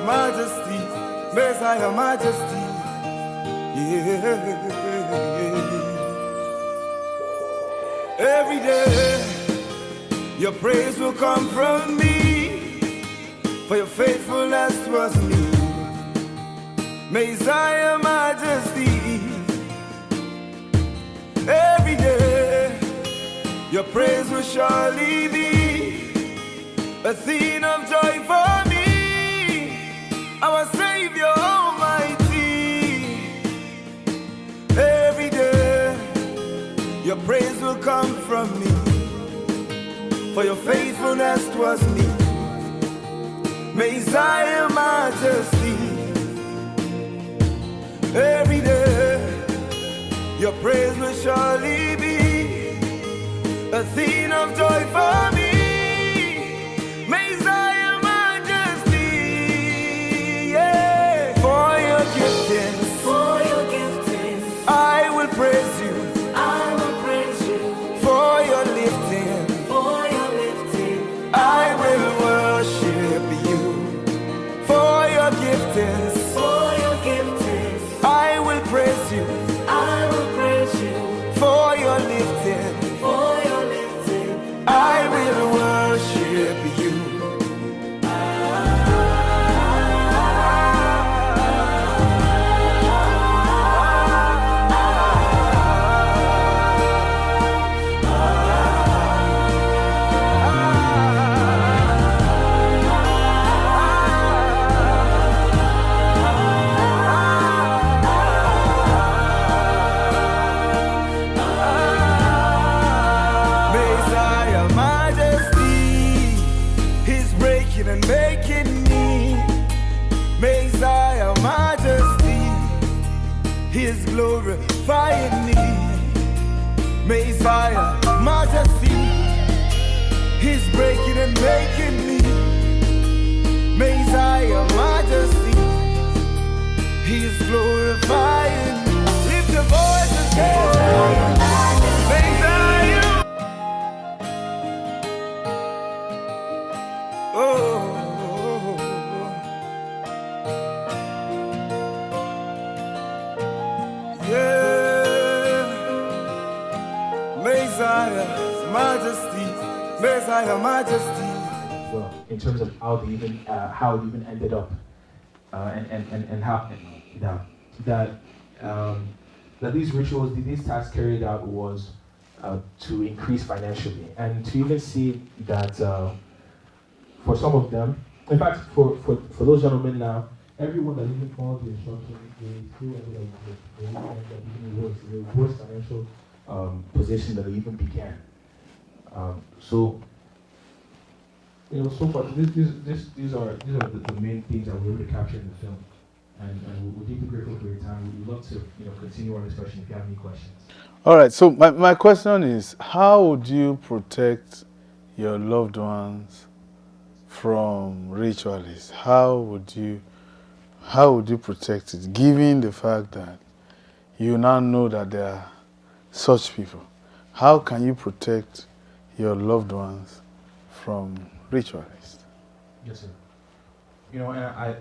Majesty, Messiah, Majesty. Yeah. Every day, your praise will come from me, for your faithfulness was me. Messiah, Majesty. Every day, your praise will surely be a theme of joy for me, our Savior Almighty. Every day, your praise will come from me, for your faithfulness towards me. Messiah, Majesty. Every day, your praise will surely be a theme of joy for me. Messiah, Majesty. Yeah. For your giftings, I will praise you. For your lifting, I will worship you. For your giftings, I will praise you. For your lifting, I will worship you. And making me Messiah, Majesty. He is glorifying me, Messiah, Majesty. He's breaking and making me Messiah, Majesty. He's glorifying me. Lift your voice and say Messiah. Oh, yeah. Messiah, Majesty, Messiah, Majesty. Well, in terms of how it even ended up, and how that these rituals, these tasks carried out was to increase financially, and to even see that. For some of them, in fact, for those gentlemen now, everyone that even followed the instructions, they still ended up with the worst financial position that they even began. So far, these are the main things that we're able to capture in the film, and we're deeply grateful for your time. We'd love to continue our discussion if you have any questions. All right. So my question is, how would you protect your loved ones from ritualists? How would you protect it, given the fact that you now know that there are such people? How can you protect your loved ones from ritualists? Yes, sir. And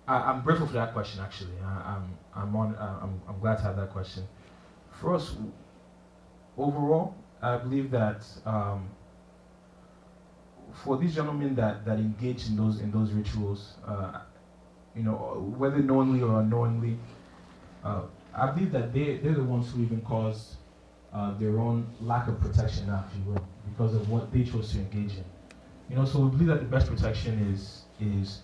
I'm grateful for that question. Actually, I'm glad to have that question. For us, overall, I believe that. For these gentlemen that engage in those rituals, whether knowingly or unknowingly, I believe that they're the ones who even caused their own lack of protection, if you will, because of what they chose to engage in. So we believe that the best protection is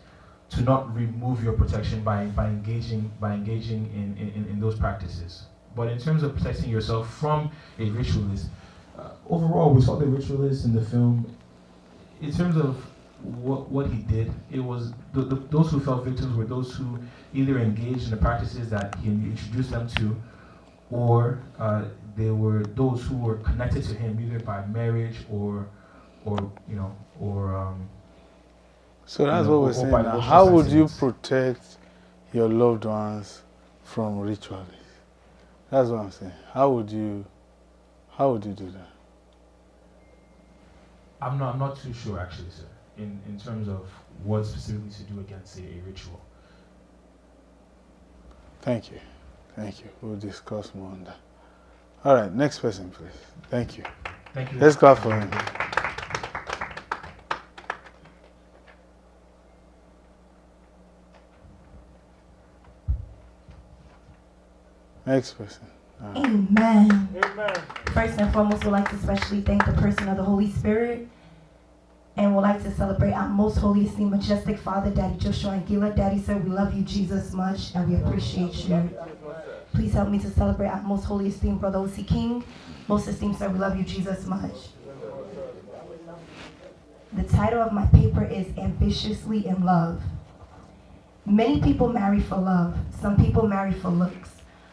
to not remove your protection by engaging in those practices. But in terms of protecting yourself from a ritualist, overall, we saw the ritualist in the film. In terms of what he did, it was those who fell victims were those who either engaged in the practices that he introduced them to, or they were those who were connected to him either by marriage or So that's what we're saying now. How would you protect your loved ones from ritualists? That's what I'm saying. How would you do that? I'm not too sure, actually, sir. in terms of what specifically to do against a ritual. Thank you. Thank you. We'll discuss more on that. All right, next person, please. Thank you. Thank you. Let's clap for him. Next person. Amen. Amen. First and foremost, we'd like to especially thank the person of the Holy Spirit, and would like to celebrate our most holy, esteemed, majestic Father, Daddy Joshua and Gila. Daddy, sir, we love you, Jesus, much, and we appreciate you. Please help me to celebrate our most holy, esteemed Bro.Osi King. Most esteemed sir, we love you, Jesus, much. The title of my paper is Ambitiously in Love. Many people marry for love. Some people marry for looks.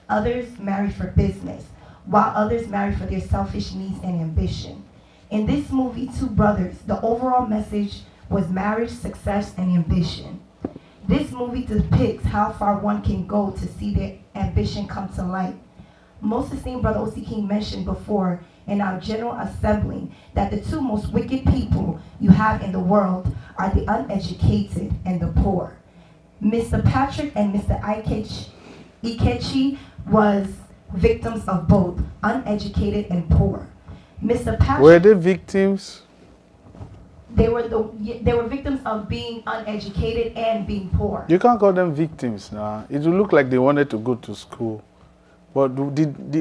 Others marry for business, while others marry for their selfish needs and ambition. In this movie, Two Brothers, the overall message was marriage, success, and ambition. This movie depicts how far one can go to see their ambition come to light. Most esteemed Bro.Osi King mentioned before in our general assembling that the two most wicked people you have in the world are the uneducated and the poor. Mr. Patrick and Mr. Ikechi was victims of both, uneducated and poor. Mr. Patrick, were they victims? They were victims of being uneducated and being poor. You can't call them victims now. It will look like they wanted to go to school. But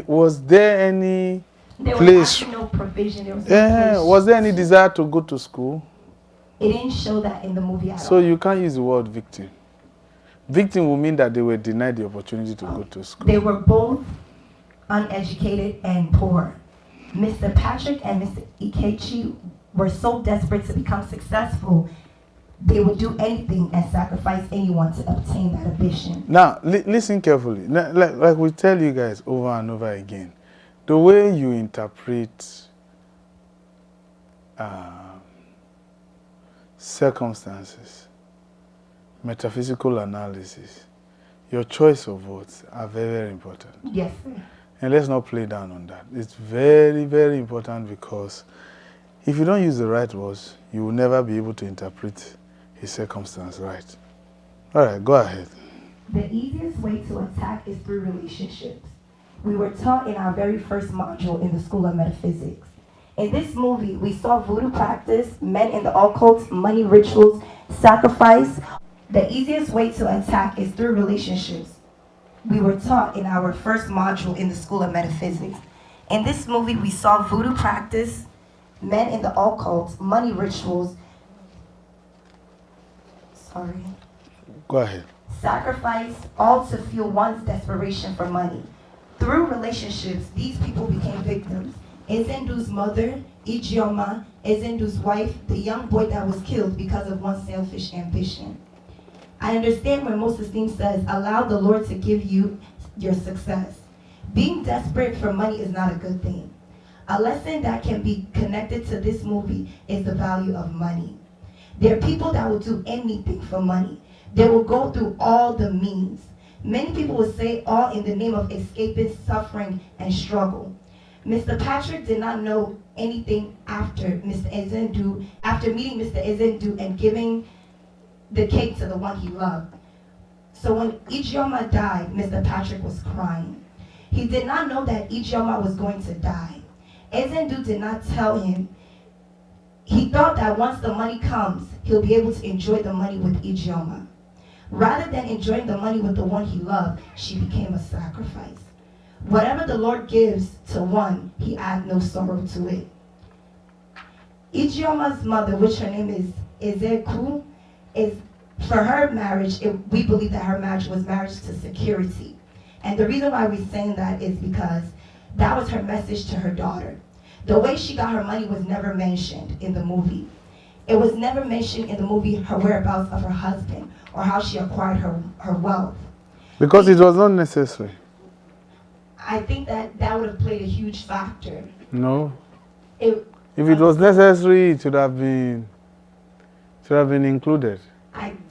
was there any There place? was actually no provision. There was no place. Was there any desire to go to school? It didn't show that in the movie at all. So you can't use the word victim. Victim will mean that they were denied the opportunity to go to school. They were both uneducated and poor. Mr. Patrick and Mr. Ikechi were so desperate to become successful, they would do anything and sacrifice anyone to obtain that ambition. Now, listen carefully. Like we tell you guys over and over again, the way you interpret circumstances, metaphysical analysis, your choice of words are very, very important. Yes, sir. And let's not play down on that. It's very, very important, because if you don't use the right words, you will never be able to interpret his circumstance right. All right, go ahead. The easiest way to attack is through relationships. We were taught in our very first module in the School of Metaphysics. In this movie, we saw voodoo practice, men in the occult, money rituals, sacrifice. The easiest way to attack is through relationships. We were taught in our first module in the School of Metaphysics. In this movie, we saw voodoo practice, men in the occult, money rituals, Go ahead. sacrifice, all to fuel one's desperation for money. Through relationships, these people became victims. Ezendu's mother, Ijeoma, Ezendu's wife, the young boy that was killed because of one's selfish ambition. I understand when Most Esteemed says, allow the Lord to give you your success. Being desperate for money is not a good thing. A lesson that can be connected to this movie is the value of money. There are people that will do anything for money. They will go through all the means. Many people will say all in the name of escaping suffering and struggle. Mr. Patrick did not know anything after meeting Mr. Ezendu and giving the cake to the one he loved. So when Ijeoma died, Mr. Patrick was crying. He did not know that Ijeoma was going to die. Ezendu did not tell him. He thought that once the money comes, he'll be able to enjoy the money with Ijeoma. Rather than enjoying the money with the one he loved, she became a sacrifice. Whatever the Lord gives to one, he adds no sorrow to it. Ijeoma's mother, which her name is Ezeku, is for her marriage, we believe that her marriage was marriage to security. And the reason why we're saying that is because that was her message to her daughter. The way she got her money was never mentioned in the movie. It was never mentioned in the movie her whereabouts of her husband or how she acquired her wealth. Because it was not necessary. I think that would have played a huge factor. No. If it was necessary, it should have been included. I'm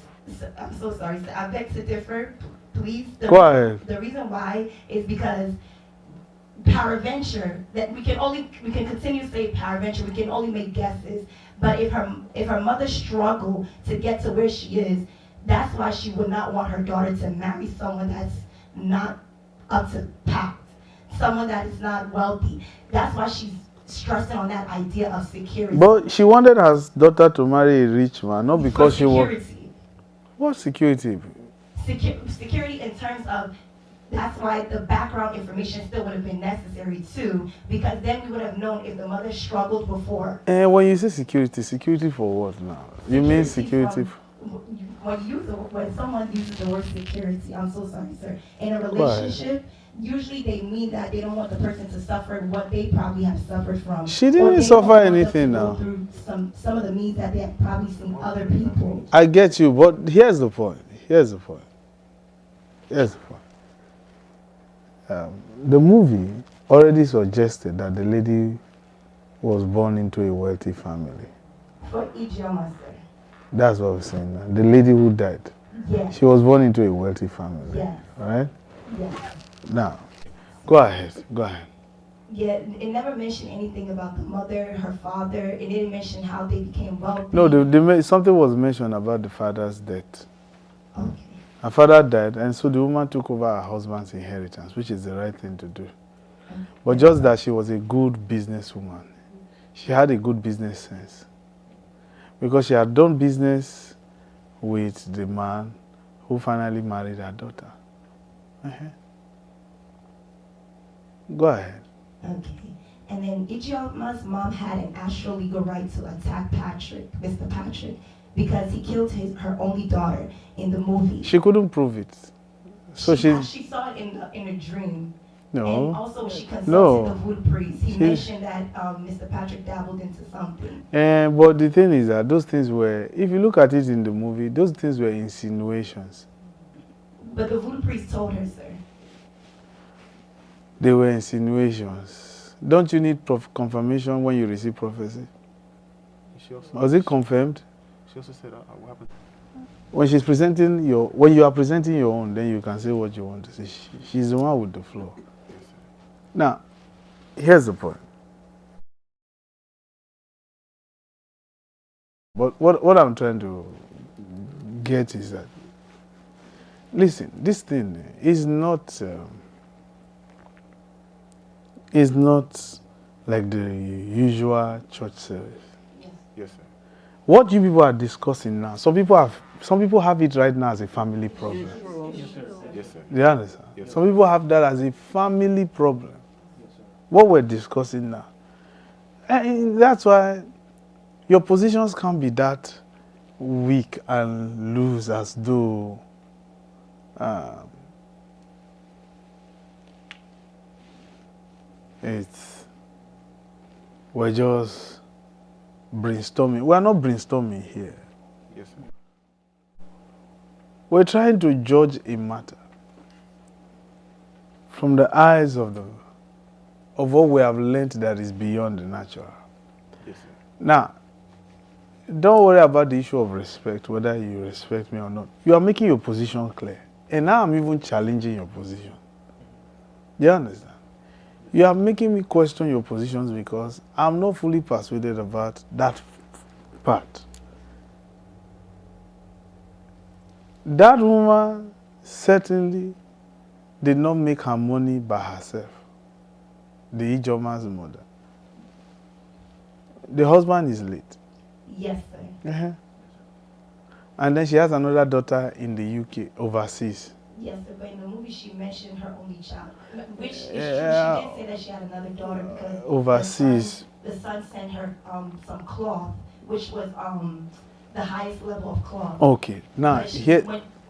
so sorry, sir. I beg to differ, please. Go ahead. The reason why is because Paraventure, that we can continue to say paraventure, we can only make guesses. But if her mother struggled to get to where she is, that's why she would not want her daughter to marry someone that's not up to pat, someone that is not wealthy. That's why she's stressing on that idea of security. But she wanted her daughter to marry a rich man, not because she was. What security? Security in terms of, that's why the background information still would have been necessary too, because then we would have known if the mother struggled before. And when you say security, security for what now? You mean security? When someone uses the word security, I'm so sorry, sir, in a relationship, usually they mean that they don't want the person to suffer what they probably have suffered from. She didn't suffer anything now. Through some of the means that they have probably seen other people. I get you, but here's the point. The movie already suggested that the lady was born into a wealthy family. For Ijeoma, sir. That's what we're saying now. The lady who died. Yes. She was born into a wealthy family. Yes. Right? Yes. Now, go ahead. Yeah, it never mentioned anything about the mother, her father. It didn't mention how they became wealthy. No, something was mentioned about the father's death. Okay. Her father died, and so the woman took over her husband's inheritance, which is the right thing to do. Okay. But just that she was a good businesswoman. She had a good business sense. Because she had done business with the man who finally married her daughter. Go ahead. Okay. And then Ijioma's mom had an actual legal right to attack Mr. Patrick, because he killed her only daughter in the movie. She couldn't prove it. So she saw it in a dream. No. And also she consulted the voodoo priest. He mentioned that Mr. Patrick dabbled into something. But the thing is that those things were, if you look at it in the movie, those things were insinuations. But the voodoo priest told her, sir. They were insinuations. Don't you need confirmation when you receive prophecy? Was it confirmed? She also said, what happened? When you are presenting your own, then you can say what you want to say. She's the one with the flow. Now, here's the point. But what I'm trying to get is that, listen, this thing is not like the usual church service. Yes, sir. What you people are discussing now, some people have it right now as a family problem. Yes, sir. Do you understand? Yes, some people have that as a family problem. Yes, sir. What we're discussing now. And that's why your positions can't be that weak and loose as though we're just brainstorming. We're not brainstorming here. Yes, sir. We're trying to judge a matter from the eyes of what we have learned that is beyond the natural. Yes, sir. Now, don't worry about the issue of respect, whether you respect me or not. You are making your position clear. And now I'm even challenging your position. Do you understand? You are making me question your positions because I'm not fully persuaded about that part. That woman certainly did not make her money by herself. The Ijoma's mother. The husband is late. Yes, sir. And then she has another daughter in the UK, overseas. Yes, sir, but in the movie she mentioned her only child. Which is true. She did say that she had another daughter because overseas. The son sent her some cloth, which was the highest level of cloth. Okay, now here.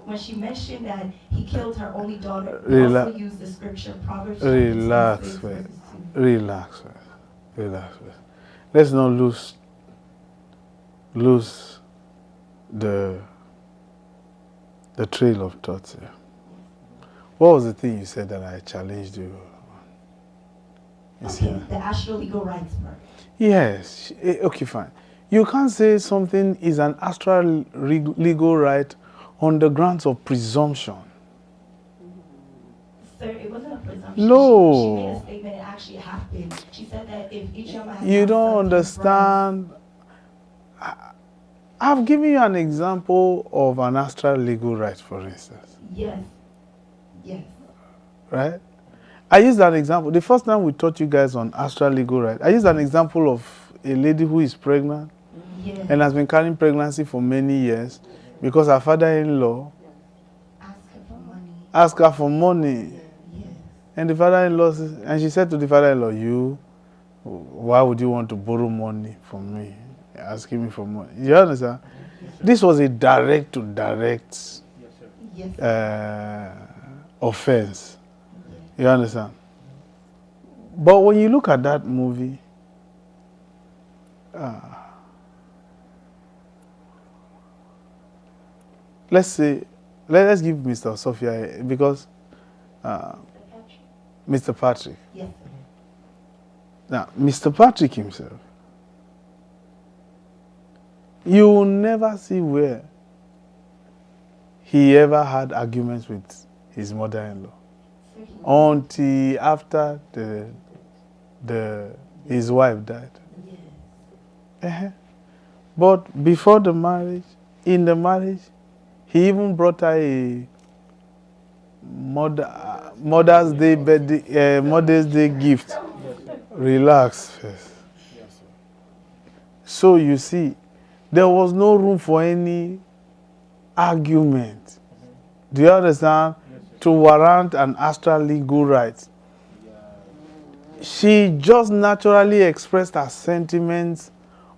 When she mentioned that he killed her only daughter, he also used the scripture Proverbs. Relax. Let's not lose the trail of thoughts here. What was the thing you said that I challenged you on? Okay, the astral legal rights part. Yes. Okay, fine. You can't say something is an astral legal right on the grounds of presumption. Sir, it wasn't a presumption. No. She made a statement. It actually happened. She said that if Ijeoma had You not don't sucked his breast- understand. I've given you an example of an astral legal right, for instance. Yes. Yes. Right? I used an example. The first time we taught you guys on astral legal right, I used an example of a lady who is pregnant Yes. and has been carrying pregnancy for many years because her father-in-law Ask her for money. asked her for money. Yes. And the father-in-law, and she said to the father-in-law, why would you want to borrow money from me? You're asking me for money. You understand? This was a direct to direct Yes. offense. You understand? But when you look at that movie, let's give Mr. Sophia, because Mr. Patrick. Yes. Now, Mr. Patrick himself, you will never see where he ever had arguments with his mother-in-law until after his wife died. Yes. But before the marriage, in the marriage, he even brought her a Mother's Day gift. Relax first. So you see, there was no room for any argument. Do you understand? To warrant an astral legal right. She just naturally expressed her sentiments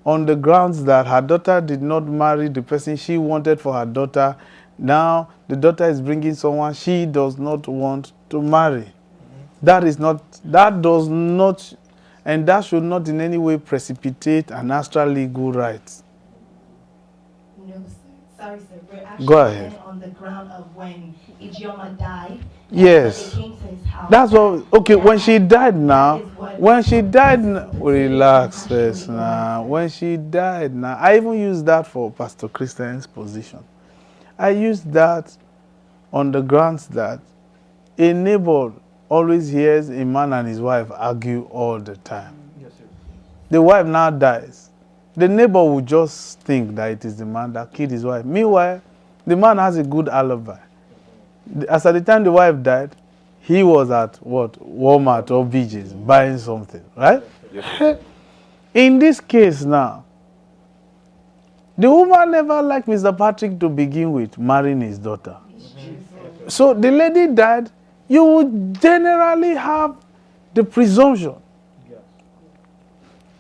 on the grounds that her daughter did not marry the person she wanted for her daughter. Now the daughter is bringing someone she does not want to marry. That does not, and that should not in any way precipitate an astral legal right. No, sir. Sorry, sir. We're actually Go ahead. on the ground of when Ijeoma died. Yes. They came to his house. That's what, okay, when she died now, That is what- when she died, relax first now. When she died now, I even used that for Pastor Christian's position. I used that on the grounds that a neighbor always hears a man and his wife argue all the time. Yes, sir. The wife now dies. The neighbor will just think that it is the man that killed his wife. Meanwhile, the man has a good alibi. As at the time the wife died, he was at what? Walmart or BJ's buying something, right? Yes. In this case now, the woman never liked Mr. Patrick to begin with, marrying his daughter. So the lady died, you would generally have the presumption.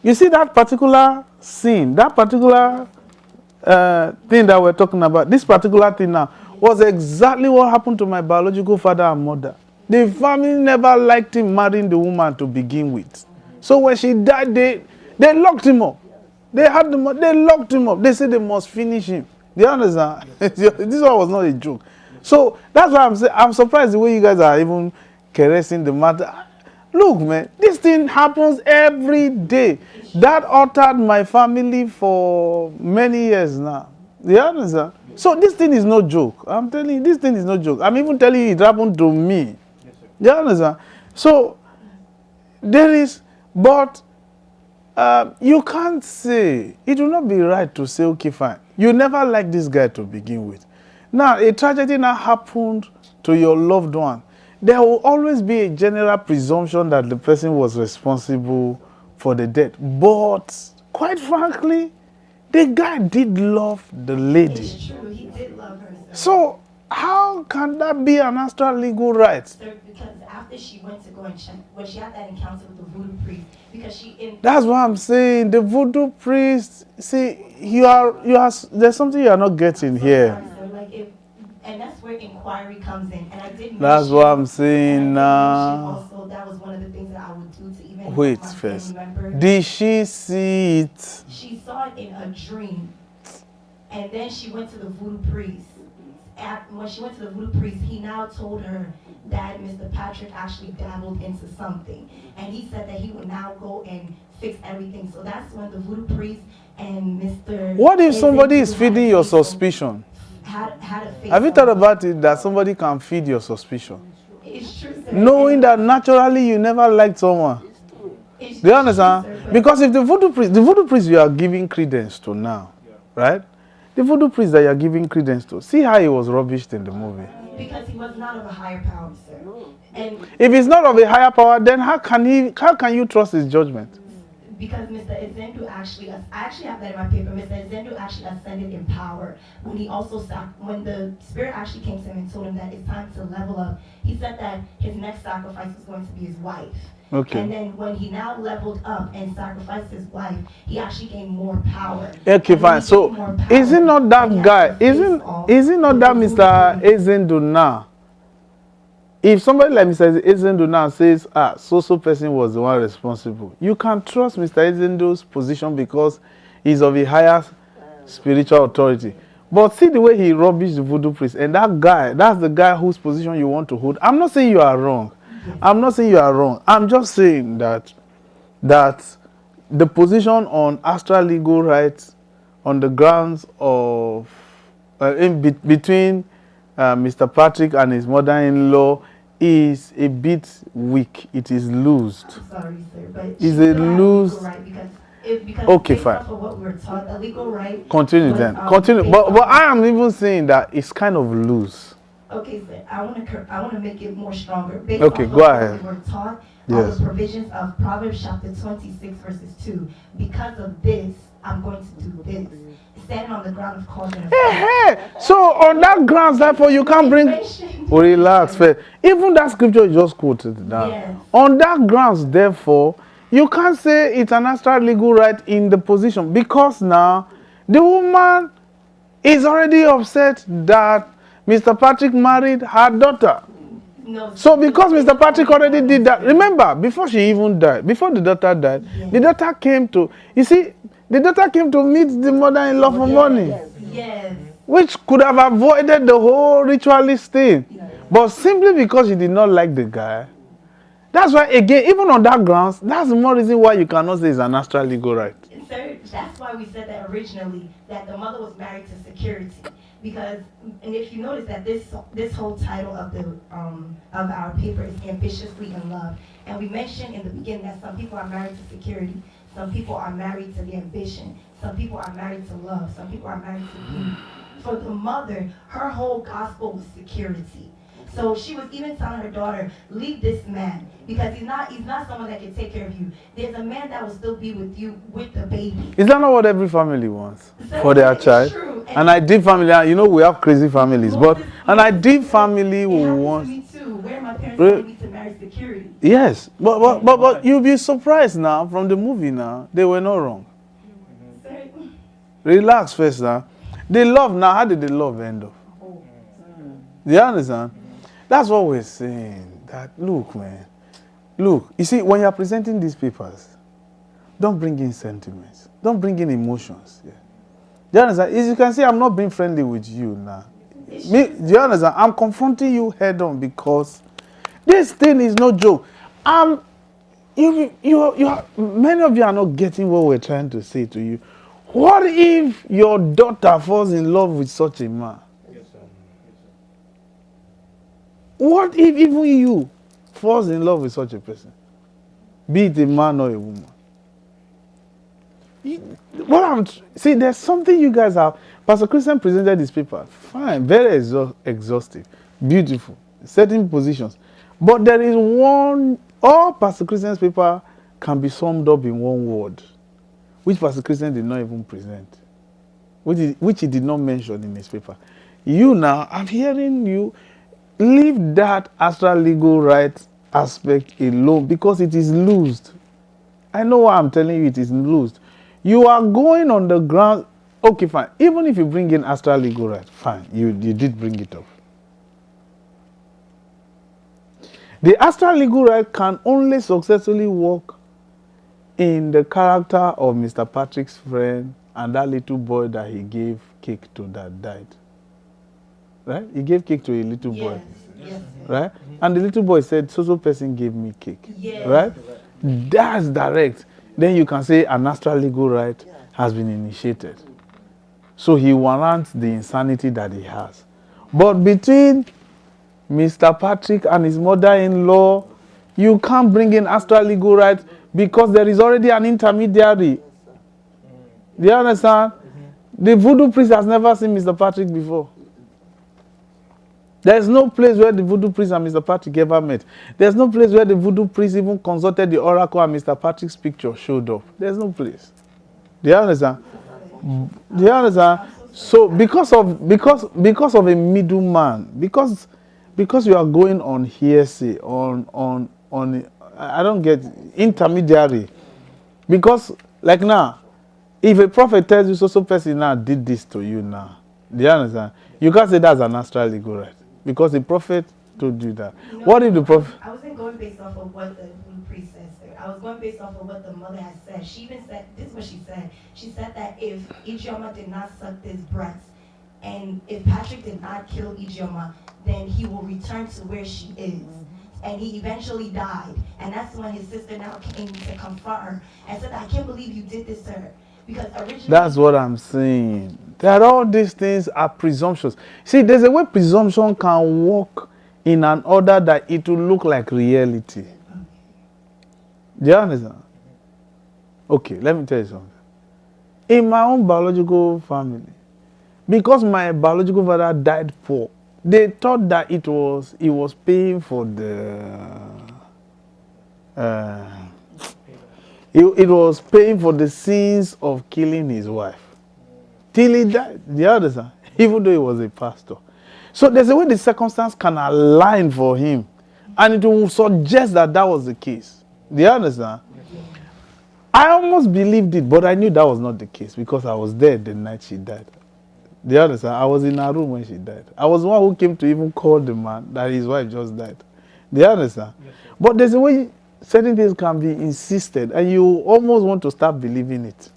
You see that particular scene, that particular thing that we're talking about, this particular thing now, was exactly what happened to my biological father and mother. The family never liked him marrying the woman to begin with. So when she died, they locked him up. They locked him up. They said they must finish him. Do you understand? This one was not a joke. So that's why I'm saying, I'm surprised the way you guys are even caressing the matter. Look, man, this thing happens every day. That altered my family for many years now. Do you understand? So this thing is no joke. I'm telling you, this thing is no joke. I'm even telling you it happened to me. Yes, sir. Do you understand? So there is, but you can't say, it will not be right to say, okay, fine. You never liked this guy to begin with. Now, a tragedy now happened to your loved one. There will always be a general presumption that the person was responsible for the death. But, quite frankly, the guy did love the lady. It's true. He did love her, sir. So, how can that be an astral legal right? Sir, because after she went to go and check, when she had that encounter with the voodoo priest, because she That's what I'm saying. The voodoo priest, see, there's something you are not getting here. Sorry, sir, like and that's where inquiry comes in. And I did. That's what I'm saying and now. also, that was one of the things that I would do to even Wait help my first. family member. Did she see it? She saw it in a dream, and then she went to the voodoo priest. When she went to the voodoo priest, he now told her that Mr. Patrick actually dabbled into something, and he said that he would now go and fix everything. So that's when the voodoo priest and Mr. What if somebody is had a feeding your face-off- suspicion? Had a face. Have you thought about it that somebody can feed your suspicion? It's true, sir. knowing that naturally you never liked someone. It's Do you true, understand? sir, but- Because if the voodoo priest you are giving credence to now, right? The voodoo priest that you are giving credence to, see how he was rubbished in the movie. because he was not of a higher power, sir. And If he's not of a higher power, then how can you trust his judgment? because Mr. Ezendu actually, I actually have that in my paper. Mr. Ezendu actually ascended in power when he also when the spirit actually came to him and told him that it's time to level up. He said that his next sacrifice was going to be his wife. Okay. And then when he now leveled up and sacrificed his wife, he actually gained more power. Okay, And when fine. he So gained more power, is it not he that had guy? to face off Is it not with that the Mr. voodoo priest. Ezendu now? If somebody like Mr. Ezendu now says, so person was the one responsible, you can trust Mr. Ezendu's position because he's of a higher spiritual authority. But see the way he rubbished the voodoo priest, and that guy, that's the guy whose position you want to hold. I'm not saying you are wrong. Yes. I'm not saying you are wrong. I'm just saying that the position on astral legal rights on the grounds of between Mr. Patrick and his mother-in-law is a bit weak. It is loosed. I'm sorry, sir, but Is she it still had a legal loose? right because Okay, based fine. off of what we were taught, a legal right. Continue was, then. Continue. based But off- I am even saying that it's kind of loose. Okay, sir. I want to make it more stronger. Based Okay, off go of ahead. What we were taught Yes. on the provisions of Proverbs chapter 26 verses 2. Because of this, I'm going to do this. Standing on the ground of cause and Hey, so on that grounds, therefore, you can't bring. Relax, fair. Even that scripture you just quoted now. Yes. On that grounds, therefore, you can't say it's an astral legal right in the position because now the woman is already upset that Mr. Patrick married her daughter. No, So because Mr. Patrick already did that, remember, before she even died, before the daughter died, the daughter came to, you see, the daughter came to meet the mother-in-law for money, Yes. which could have avoided the whole ritualist thing. But simply because she did not like the guy, that's why, again, even on that grounds, that's the more reason why you cannot say it's an astral legal right. Sir, that's why we said that originally, that the mother was married to security. Because, and if you notice that this whole title of our paper is ambitiously in love, and we mentioned in the beginning that some people are married to security, some people are married to the ambition, some people are married to love, some people are married to beauty. For the mother, her whole gospel was security. So she was even telling her daughter, leave this man, because he's not someone that can take care of you. There's a man that will still be with you with the baby. Is that not what every family wants So for their it's child? true. And I did family, you know, we have crazy families, but an ideal family It will happened want. to me too, where my parents Really? wanted me to marry security. Yes, but you'll be surprised now from the movie now. They were not wrong. Sir, Relax first now. The love now, how did the love end up? Do you understand? That's what we're saying. That look, man. Look, you see, when you're presenting these papers, don't bring in sentiments. Don't bring in emotions. Yeah. Do you understand? As you can see, I'm not being friendly with you now. Do you understand? I'm confronting you head on because this thing is no joke. Many of you are not getting what we're trying to say to you. What if your daughter falls in love with such a man? Yes, sir. What if even you falls in love with such a person? Be it a man or a woman. See, there's something you guys have. Pastor Christian presented his paper. Fine, very exhaustive, beautiful, certain positions. But there is all Pastor Christian's paper can be summed up in one word, which Pastor Christian did not even present, which he did not mention in his paper. You now, I'm hearing you, leave that astral legal rights aspect alone because it is loosed. I know why I'm telling you it is loosed. You are going on the ground. Okay, fine. Even if you bring in astral legal rights, fine. You did bring it up. The astral legal right can only successfully work in the character of Mr. Patrick's friend and that little boy that he gave cake to that died. Right? He gave cake to a little boy. yes. Right? And the little boy said, so person gave me cake. Yes. Right? That's direct. Then you can say an astral legal right has been initiated. So he warrants the insanity that he has. But between Mr. Patrick and his mother-in-law, you can't bring in astral legal rights because there is already an intermediary. Do you understand? The voodoo priest has never seen Mr. Patrick before. There's no place where the voodoo priest and Mr. Patrick ever met. There's no place where the voodoo priest even consulted the oracle and Mr. Patrick's picture showed up. There's no place. Do you understand? Do you understand? So because of a middleman, because you are going on hearsay, on I don't get intermediary. Because like now, if a prophet tells you so person now did this to you now, do you understand? You can't say that's an astral legal right. Because the prophet told you that. No, what if the prophet? I wasn't going based off of what the voodoo priest said, sir. I was going based off of what the mother had said. She even said, this is what she said. She said that if Ijeoma did not suck this breast, and if Patrick did not kill Ijeoma, then he will return to where she is. And he eventually died. And that's when his sister now came to confront her and said, I can't believe you did this to her. Because originally... That's what I'm saying. That all these things are presumptions. See, there's a way presumption can work in an order that it will look like reality. Do you understand? Okay, let me tell you something. In my own biological family, because my biological father died poor, they thought that he was paying for the it was paying for the sins of killing his wife. Till he died. Do you understand? Even though he was a pastor. So there's a way the circumstance can align for him. And it will suggest that that was the case. Do you understand? I almost believed it, but I knew that was not the case because I was there the night she died. Do you understand? I was in her room when she died. I was the one who came to even call the man that his wife just died. Do you understand? Yes, but there's a way certain things can be insisted and you almost want to start believing it.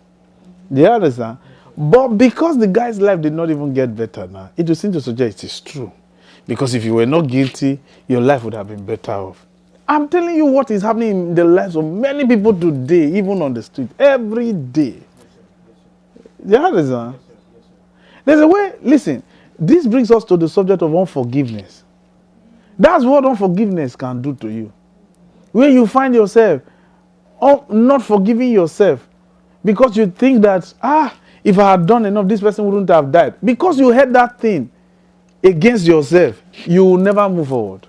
Do you understand? But because the guy's life did not even get better now, it would seem to suggest it is true. Because if you were not guilty, your life would have been better off. I'm telling you what is happening in the lives of many people today, even on the street, every day. Do you understand? There's a way, listen, this brings us to the subject of unforgiveness. That's what unforgiveness can do to you. When you find yourself not forgiving yourself because you think that, if I had done enough, this person wouldn't have died. Because you had that thing against yourself, you will never move forward.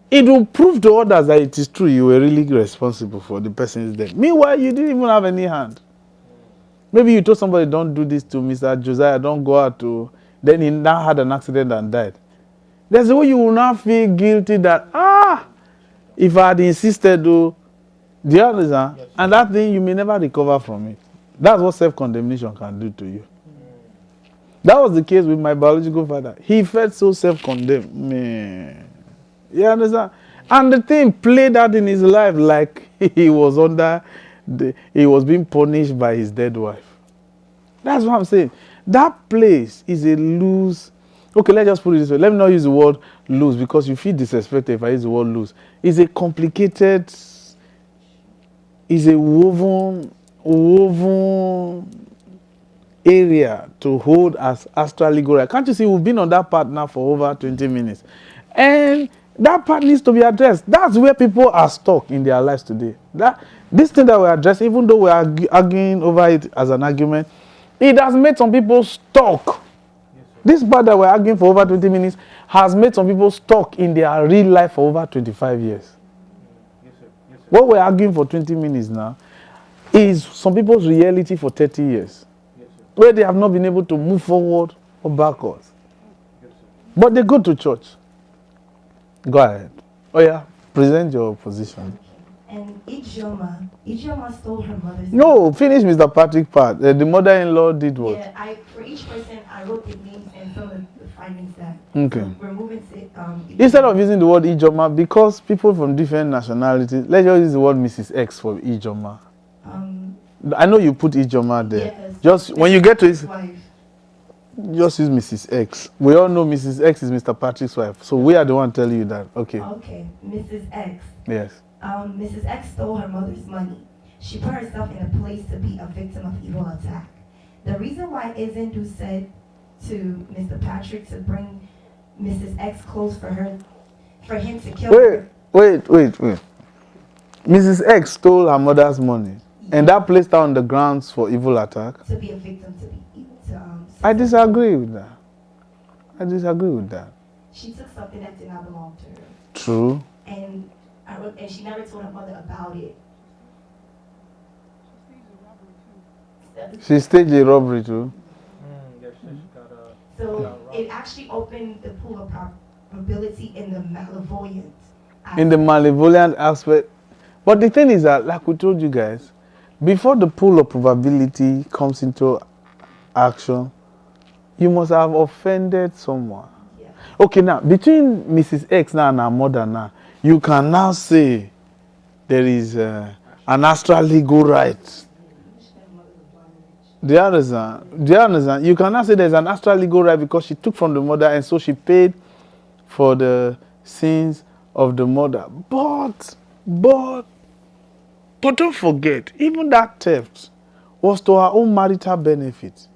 It will prove to others that it is true you were really responsible for the person's death. Meanwhile, you didn't even have any hand. Maybe you told somebody, don't do this to Mr. Josiah, don't go out to... Then he now had an accident and died. There's a way you will now feel guilty that, if I had insisted, do you understand? Yes. And that thing, you may never recover from it. That's what self-condemnation can do to you. That was the case with my biological father. He felt so self-condemned. Man. You understand? And the thing played out in his life like he was he was being punished by his dead wife. That's what I'm saying. That place is a loose. Okay, let's just put it this way. Let me not use the word loose because you feel disrespected if I use the word loose. It's a complicated, it's a woven area to hold as astral legal right. Can't you see we've been on that part now for over 20 minutes? And that part needs to be addressed. That's where people are stuck in their lives today. This thing that we address, even though we are arguing over it as an argument, it has made some people stuck. This part that we're arguing for over 20 minutes has made some people stuck in their real life for over 25 years. Yes, sir. Yes, sir. What we're arguing for 20 minutes now is some people's reality for 30 years. Yes, sir. Where they have not been able to move forward or backwards. Yes, sir. But they go to church. Go ahead. Oh yeah, present your position. And Ijeoma stole her mother's... No, finish Mr. Patrick part. The mother-in-law did what? Yeah, for each person, I wrote the names and some of the findings that... Okay. So we're moving to... Instead of using the word Ijeoma, because people from different nationalities, let's just use the word Mrs. X for Ijeoma. I know you put Ijeoma there. Yes. Just when you get to his wife. Just use Mrs. X. We all know Mrs. X is Mr. Patrick's wife. So we are the one telling you that. Okay. Okay, Mrs. X. Yes. Mrs. X stole her mother's money. She put herself in a place to be a victim of evil attack. The reason why Ezendu said to Mr. Patrick to bring Mrs. X clothes for him to kill Wait, her. wait. Mrs. X stole her mother's money, and that placed her on the grounds for evil attack. To be a victim, I disagree with that. I disagree with that. She took something that did not belong to her. True. And she never told her mother about it. She staged a robbery too. So it actually opened the pool of probability in the malevolent. In the malevolent aspect. But the thing is that, like we told you guys, before the pool of probability comes into action, you must have offended someone. Yeah. Okay, now, between Mrs. X now and her mother now, you can now say there is an astral legal right. Do you understand? You cannot say there's an astral legal right because she took from the mother and so she paid for the sins of the mother. But don't forget, even that theft was to her own marital benefit.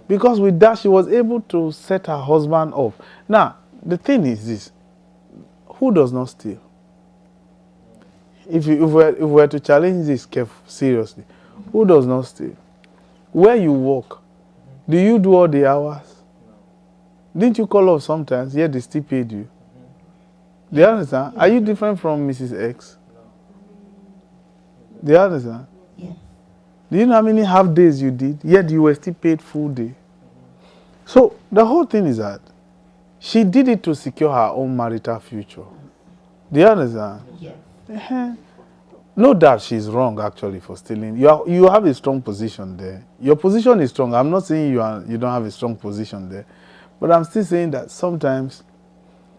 Because with that, she was able to set her husband up. Now, the thing is this. Who does not steal? If we were to challenge this seriously, who does not steal? Where you work, do you do all the hours? Didn't you call off sometimes, yet they still paid you? Do you understand? Are you different from Mrs. X? Do you understand? Yes. Do you know how many half days you did, yet you were still paid full day? So the whole thing is that she did it to secure her own marital future. Do you understand? Yes. No doubt she's wrong actually for stealing. You have a strong position there. Your position is strong. I'm not saying you don't have a strong position there. But I'm still saying that sometimes,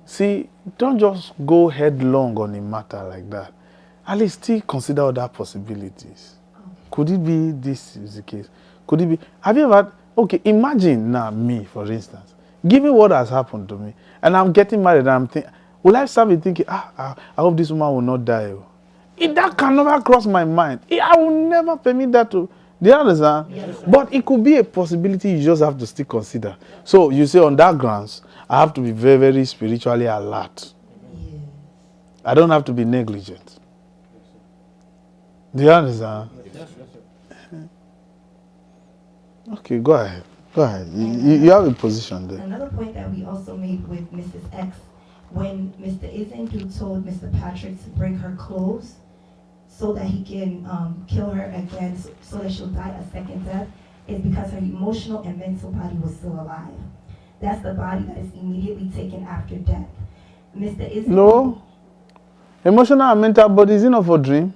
see, don't just go headlong on a matter like that. At least still consider other possibilities. Could it be this is the case? Could it be? Have you ever, okay, imagine now me, for instance, given what has happened to me, and I'm getting married and I'm thinking, will I start thinking, I hope this woman will not die? That can never cross my mind. I will never permit that to. Do you understand? Yes. But it could be a possibility you just have to still consider. So you say on that grounds, I have to be very, very spiritually alert. Yes. I don't have to be negligent. Do you understand? Yes, Okay, go ahead. Go ahead. You have a position there. Another point that we also made with Mrs. X, when Mr. Izendu told Mr. Patrick to bring her clothes so that he can kill her again, so that she'll die a second death, is because her emotional and mental body was still alive. That's the body that is immediately taken after death. Mr. Izendu. No. Emotional and mental body, is it not for dream?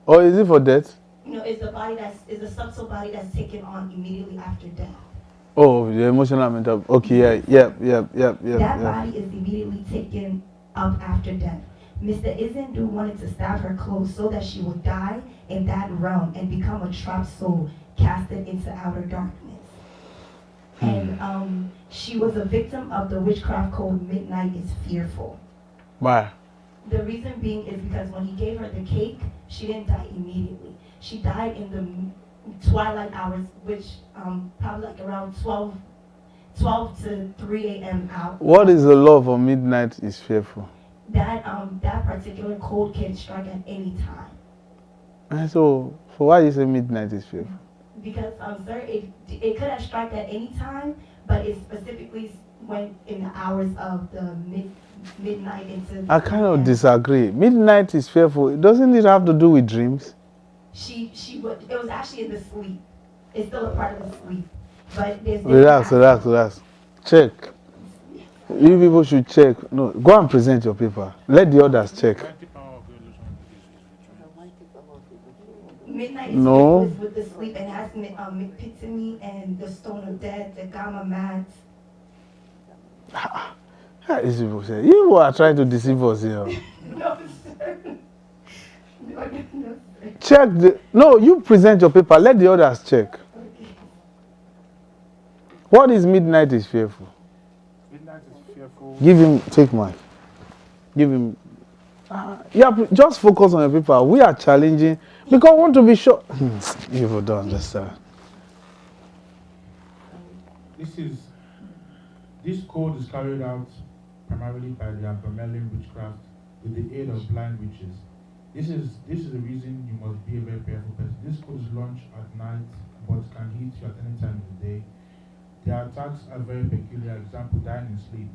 Or is it for death? No, it's the body is a subtle body that's taken on immediately after death. Oh, the emotional and mental. Okay, yeah. That body is immediately taken up after death. Mr. Izendu wanted to stab her close so that she would die in that realm and become a trapped soul casted into outer darkness. And she was a victim of the witchcraft code Midnight is Fearful. Why? The reason being is because when he gave her the cake, she didn't die immediately. She died in the twilight hours, which probably like around 12 to 3 a.m. out. What is the law for midnight is fearful? That particular code can strike at any time. And so, for why you say midnight is fearful? Because sir, it could have struck at any time, but it specifically went in the hours of the midnight into. I kind of disagree. Midnight is fearful. Doesn't it have to do with dreams? It was actually in the sleep. It's still a part of the sleep, but there's. Relax. Check. You people should check. No, go and present your paper. Let the others check. Midnight No. is with the sleep and has Epitome and the Stone of Death, the Gamma Mats. These people say, you are trying to deceive us here. No, sir. No, sir. Check no, you present your paper. Let the others check. Okay. What is midnight is fearful? Midnight is fearful. Give him, take mine. Give him. Just focus on your paper. We are challenging because we want to be sure. You don't understand. This code is carried out primarily by the Abramelin witchcraft with the aid of blind witches. This is the reason you must be a very careful person. This code is launched at night but can hit you at any time of the day. Their attacks are very peculiar, example, dying in sleep.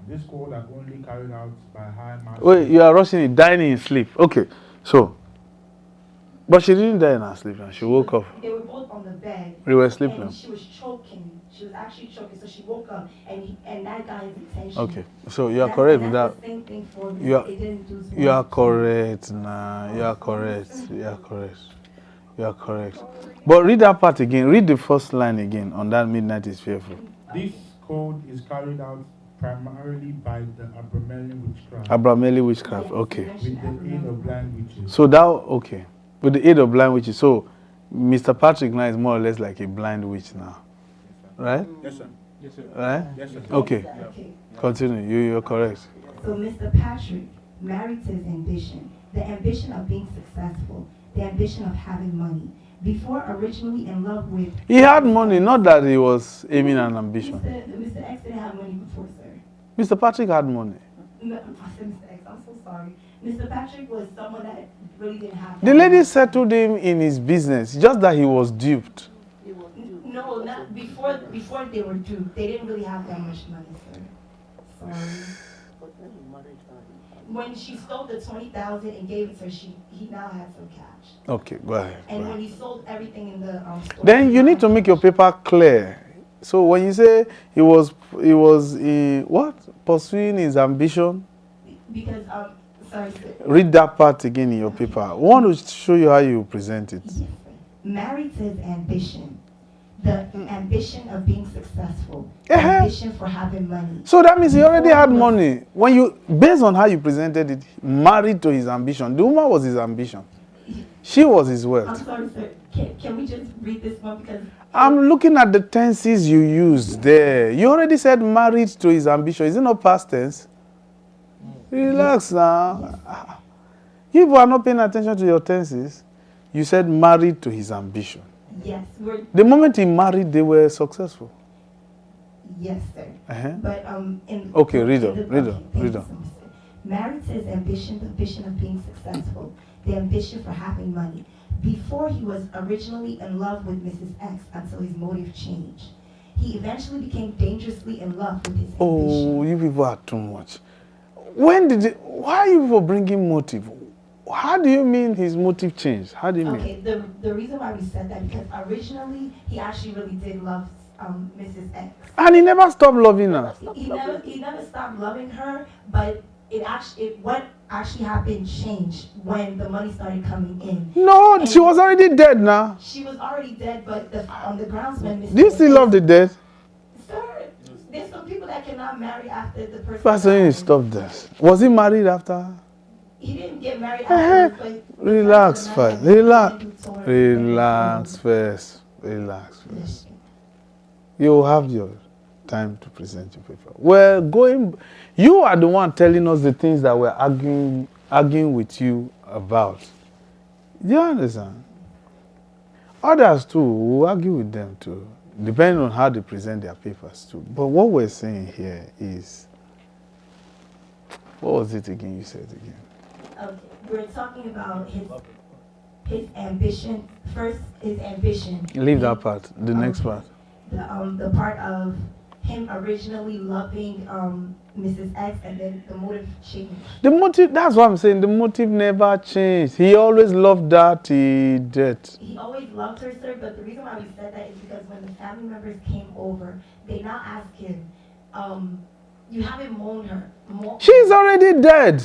This code are only carried out by high master. Wait, you are rushing it, dying in sleep. Okay, so. But she didn't die in her sleep, and she woke up. They were both on the bed. They were sleeping. And she was choking. She was actually choking, so she woke up, and that got his attention. Okay, so you are correct with that. The same thing for me. You are, it didn't do you are correct, nah. You are correct. You are correct. You are correct. But read that part again. Read the first line again. On that midnight is fearful. This code is carried out primarily by the Abramelin witchcraft. Abramelin witchcraft. Okay. With the aid of blind witches. So that okay. With the aid of blind witches. So Mr. Patrick now is more or less like a blind witch now. Right? Yes, sir. Yes, sir. Right? Yes, sir. Okay. Continue. You're correct. So Mr. Patrick married to his ambition. The ambition of being successful. The ambition of having money. Before originally in love with... He had money, not that he was aiming an ambition. Mr. X didn't have money before, sir. Mr. Patrick had money. No, I said Mr. X, I'm so sorry. Mr. Patrick was someone that really didn't have... The lady settled him in his business, just that he was duped. No, not before they were duped. They didn't really have that much money, sir. Sorry. When she stole the $20,000 and gave it to her, he now has some cash. Okay, go ahead. And when he sold everything in the store... Then you need to make your paper clear. So when you say he was what? Pursuing his ambition? Because, sorry, sir. Read that part again in your paper. I want to show you how you present it. Yes, sir. Married to his ambition. The ambition of being successful. Ambition for having money. So that means he already had money. When you, based on how you presented it, married to his ambition. The woman was his ambition. She was his wealth. I'm sorry, sir. Can we just read this one? Because I'm looking at the tenses you used there. You already said married to his ambition. Is it not past tense? Relax now. Yes. You are not paying attention to your tenses. You said married to his ambition. Yes. The moment he married, they were successful. Yes, sir. But okay, read on. Married to his ambition, the ambition of being successful, the ambition for having money. Before he was originally in love with Mrs. X until his motive changed. He eventually became dangerously in love with his ambition. Oh, you people are too much. Why are you people bringing motive? How do you mean his motive changed? How do you mean? Okay, the reason why we said that, because originally he actually really did love Mrs. X. And he never stopped loving her. He never stopped loving her, but what actually happened changed when the money started coming in. No, and she was already dead now. She was already dead, but on the grounds when Mr. Do you still love the dead? Sir, there's some people that cannot marry after the person. Pastor, stop this. Was he married after? He didn't get married after. But relax first. Relax first. You have your time to present your paper. Well, you are the one telling us the things that we're arguing with you about. Do you understand? Others too, we'll argue with them too, depending on how they present their papers too. But what we're saying here is, what was it again you said again? Okay, we're talking about his ambition. First, his ambition. Leave that part. The next part. The part of him originally loving Mrs. X and then the motive changed. The motive, that's what I'm saying. The motive never changed. He always loved that he did. He always loved her, sir, but the reason why we said that is because when the family members came over, they now asked him, you haven't mourned her. She's already dead.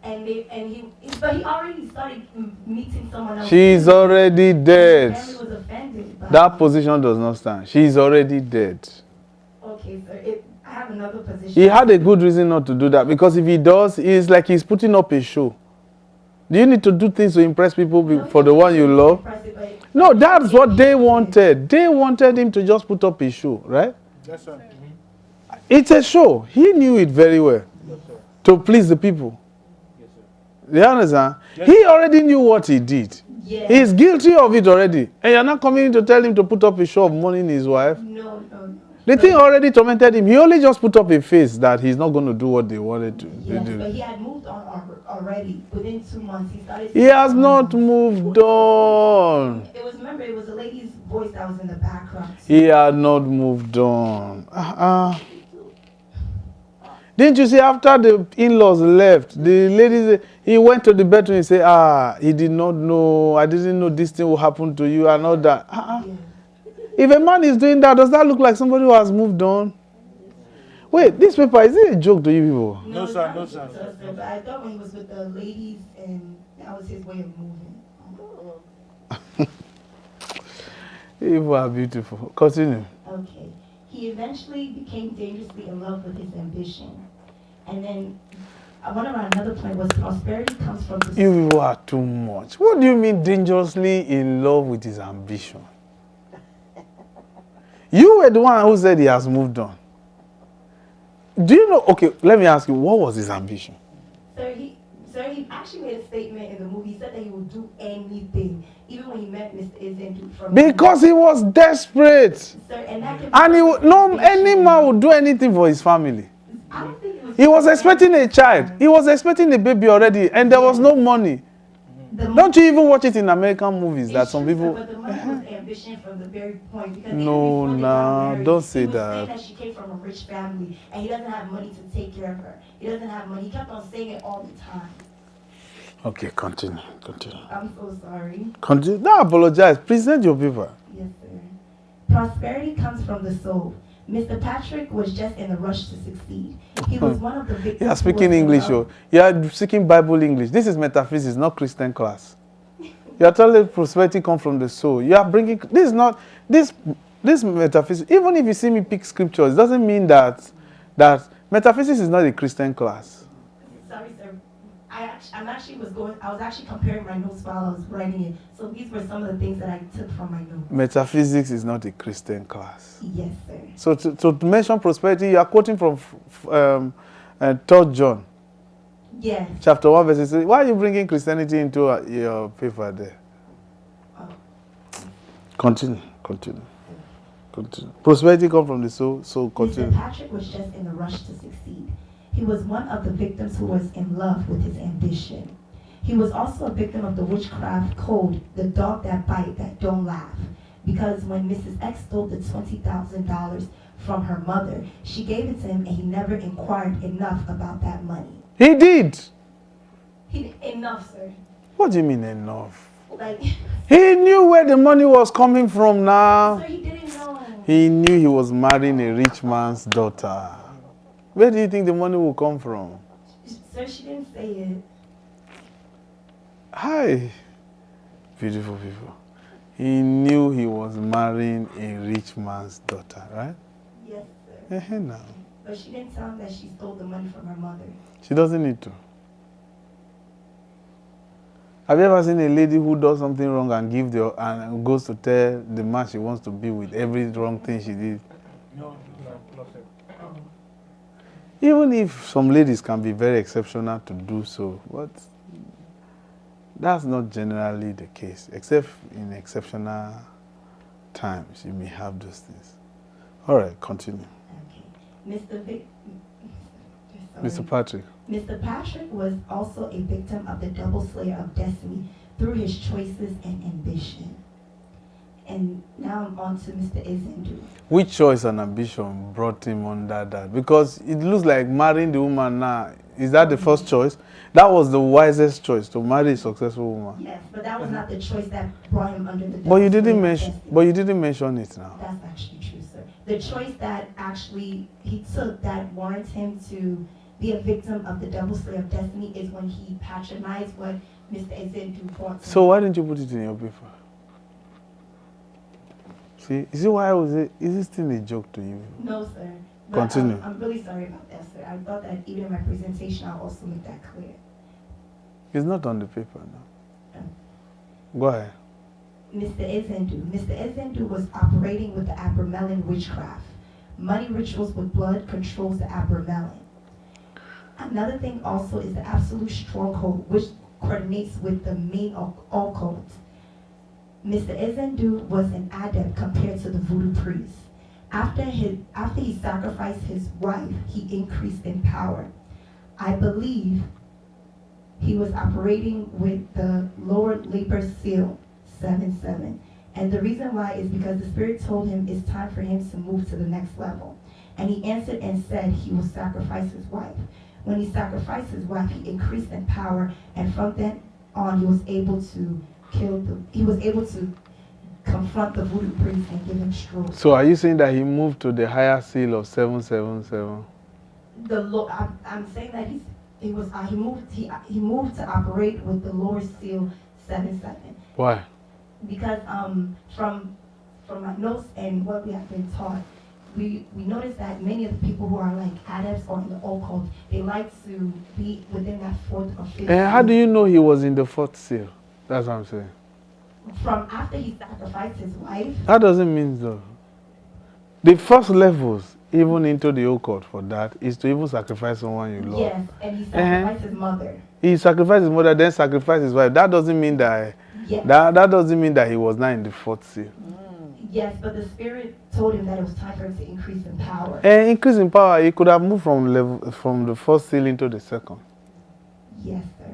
But he already started meeting someone else. She's already dead. His family was offended by that position does not stand. She's already dead. Okay, sir. I have another position. He had a good reason not to do that, because if he does, it's like he's putting up a show. Do you need to do things to impress people for the one you love? No, that's what they wanted. They wanted him to just put up a show, right? Yes, sir. It's a show. He knew it very well. Yes, sir. To please the people. Yes, sir. You understand? Yes. He already knew what he did. Yeah. He's guilty of it already. And you're not coming in to tell him to put up a show of mourning his wife. No. The thing already tormented him. He only just put up a face that he's not going to do what they wanted to Yes, do. but he had moved on already. Within 2 months, he started. He has not moved on. Remember, it was a lady's voice that was in the background. He had not moved on. Didn't you see after the in-laws left, the lady, he went to the bedroom and said, he did not know, I didn't know this thing will happen to you and all that. Yeah. If a man is doing that, does that look like somebody who has moved on? Wait, this paper, is it a joke to you people? No, it's sir, not no, a sir. joke, But I thought when he was with the ladies, and that was his way of moving. People are beautiful. Continue. Okay. He eventually became dangerously in love with his ambition. And then another point was prosperity comes from the... You people are too much. What do you mean dangerously in love with his ambition? You were the one who said he has moved on. Do you know? Okay, let me ask you, what was his ambition? Sir, he actually made a statement in the movie. He said that he would do anything, even when he met Mr. Izendu from... Because he was desperate. Sir, and that Any man would do anything for his family. I don't think it was... He was expecting a child. He was expecting a baby already, and there was no money. Don't you even watch it in American movies that some people... But the money was ambition from the very point. Because No, even before they got married, don't say he was that. saying that she came from a rich family, and he doesn't have money to take care of her. He doesn't have money. He kept on saying it all the time. Okay, continue. I'm so sorry. Continue. Don't apologize. Present your paper. Yes, sir. Prosperity comes from the soul. Mr. Patrick was just in a rush to succeed. He was one of the victims. You are speaking English, oh. You are speaking Bible English. This is metaphysics, not Christian class. You are telling prosperity comes from the soul. You are bringing this is not this metaphysics. Even if you see me pick scriptures, it doesn't mean that metaphysics is not a Christian class. Sorry, sir. I was actually comparing my notes while I was writing it. So these were some of the things that I took from my notes. Metaphysics is not a Christian class. Yes, sir. So to mention prosperity, you are quoting from 3 John. Yes. Chapter 1, verse 6. Why are you bringing Christianity into your paper there? Oh. Continue. Prosperity comes from the soul, so continue. Mr. Patrick was just in a rush to succeed. He was one of the victims who was in love with his ambition. He was also a victim of the witchcraft code, the dog that bite, that don't laugh. Because when Mrs. X stole the $20,000 from her mother, she gave it to him and he never inquired enough about that money. He did. Enough, sir. What do you mean enough? Like, He knew where the money was coming from now. sir, he didn't know. He knew he was marrying a rich man's daughter. Where do you think the money will come from? Sir, she didn't say it. Hi, beautiful people. He knew he was marrying a rich man's daughter, right? Yes, sir. Now. But she didn't tell him that she stole the money from her mother. She doesn't need to. Have you ever seen a lady who does something wrong and goes to tell the man she wants to be with every wrong thing she did? No, sir. Even if some ladies can be very exceptional to do so, but that's not generally the case, except in exceptional times you may have those things. All right, continue. Okay. Mr. Patrick. Mr. Patrick was also a victim of the double slayer of destiny through his choices and ambition. And now I'm on to Mr. Izendu. Which choice and ambition brought him under that? Because it looks like marrying the woman now. Is that the first choice? That was the wisest choice, to marry a successful woman. Yes, but that was not the choice that brought him under the But you double didn't slayer of mention. destiny. But you didn't mention it now. That's actually true, sir. The choice that actually he took that warrants him to be a victim of the double slayer of destiny is when he patronized what Mr. Izendu brought to So him. why didn't you put it in your paper? See, you see why I was it? Is this thing a joke to you? No, sir. But, Continue. I'm really sorry about that, sir. I thought that even in my presentation, I'll also make that clear. It's not on the paper now. Go ahead. Mr. Izendu was operating with the Abramelin witchcraft. Money rituals with blood controls the Abramelin. Another thing also is the absolute stronghold, which coordinates with the main occult. Mr. Izendu was an adept compared to the voodoo priest. After he sacrificed his wife, he increased in power. I believe he was operating with the lower labor seal 7-7. And the reason why is because the Spirit told him it's time for him to move to the next level. And he answered and said he will sacrifice his wife. When he sacrificed his wife, he increased in power, and from then on he was able to confront the voodoo priest and give him stroke. So are you saying that he moved to the higher seal of 777? I'm saying that he moved to operate with the lower seal 7-7. Why? Because from my notes and what we have been taught, we noticed that many of the people who are like adepts or in the occult, they like to be within that fourth or fifth. And how do you know he was in the fourth seal? That's what I'm saying. From after he sacrificed his wife. That doesn't mean so. The first levels, even into the occult for that, is to even sacrifice someone you love. Yes, and he sacrificed his mother. He sacrificed his mother, then sacrificed his wife. That doesn't mean that. Yes. That doesn't mean that he was not in the fourth seal. Yes, but the Spirit told him that it was time for him to increase in power. And increase in power, he could have moved from the first seal into the second. Yes, sir.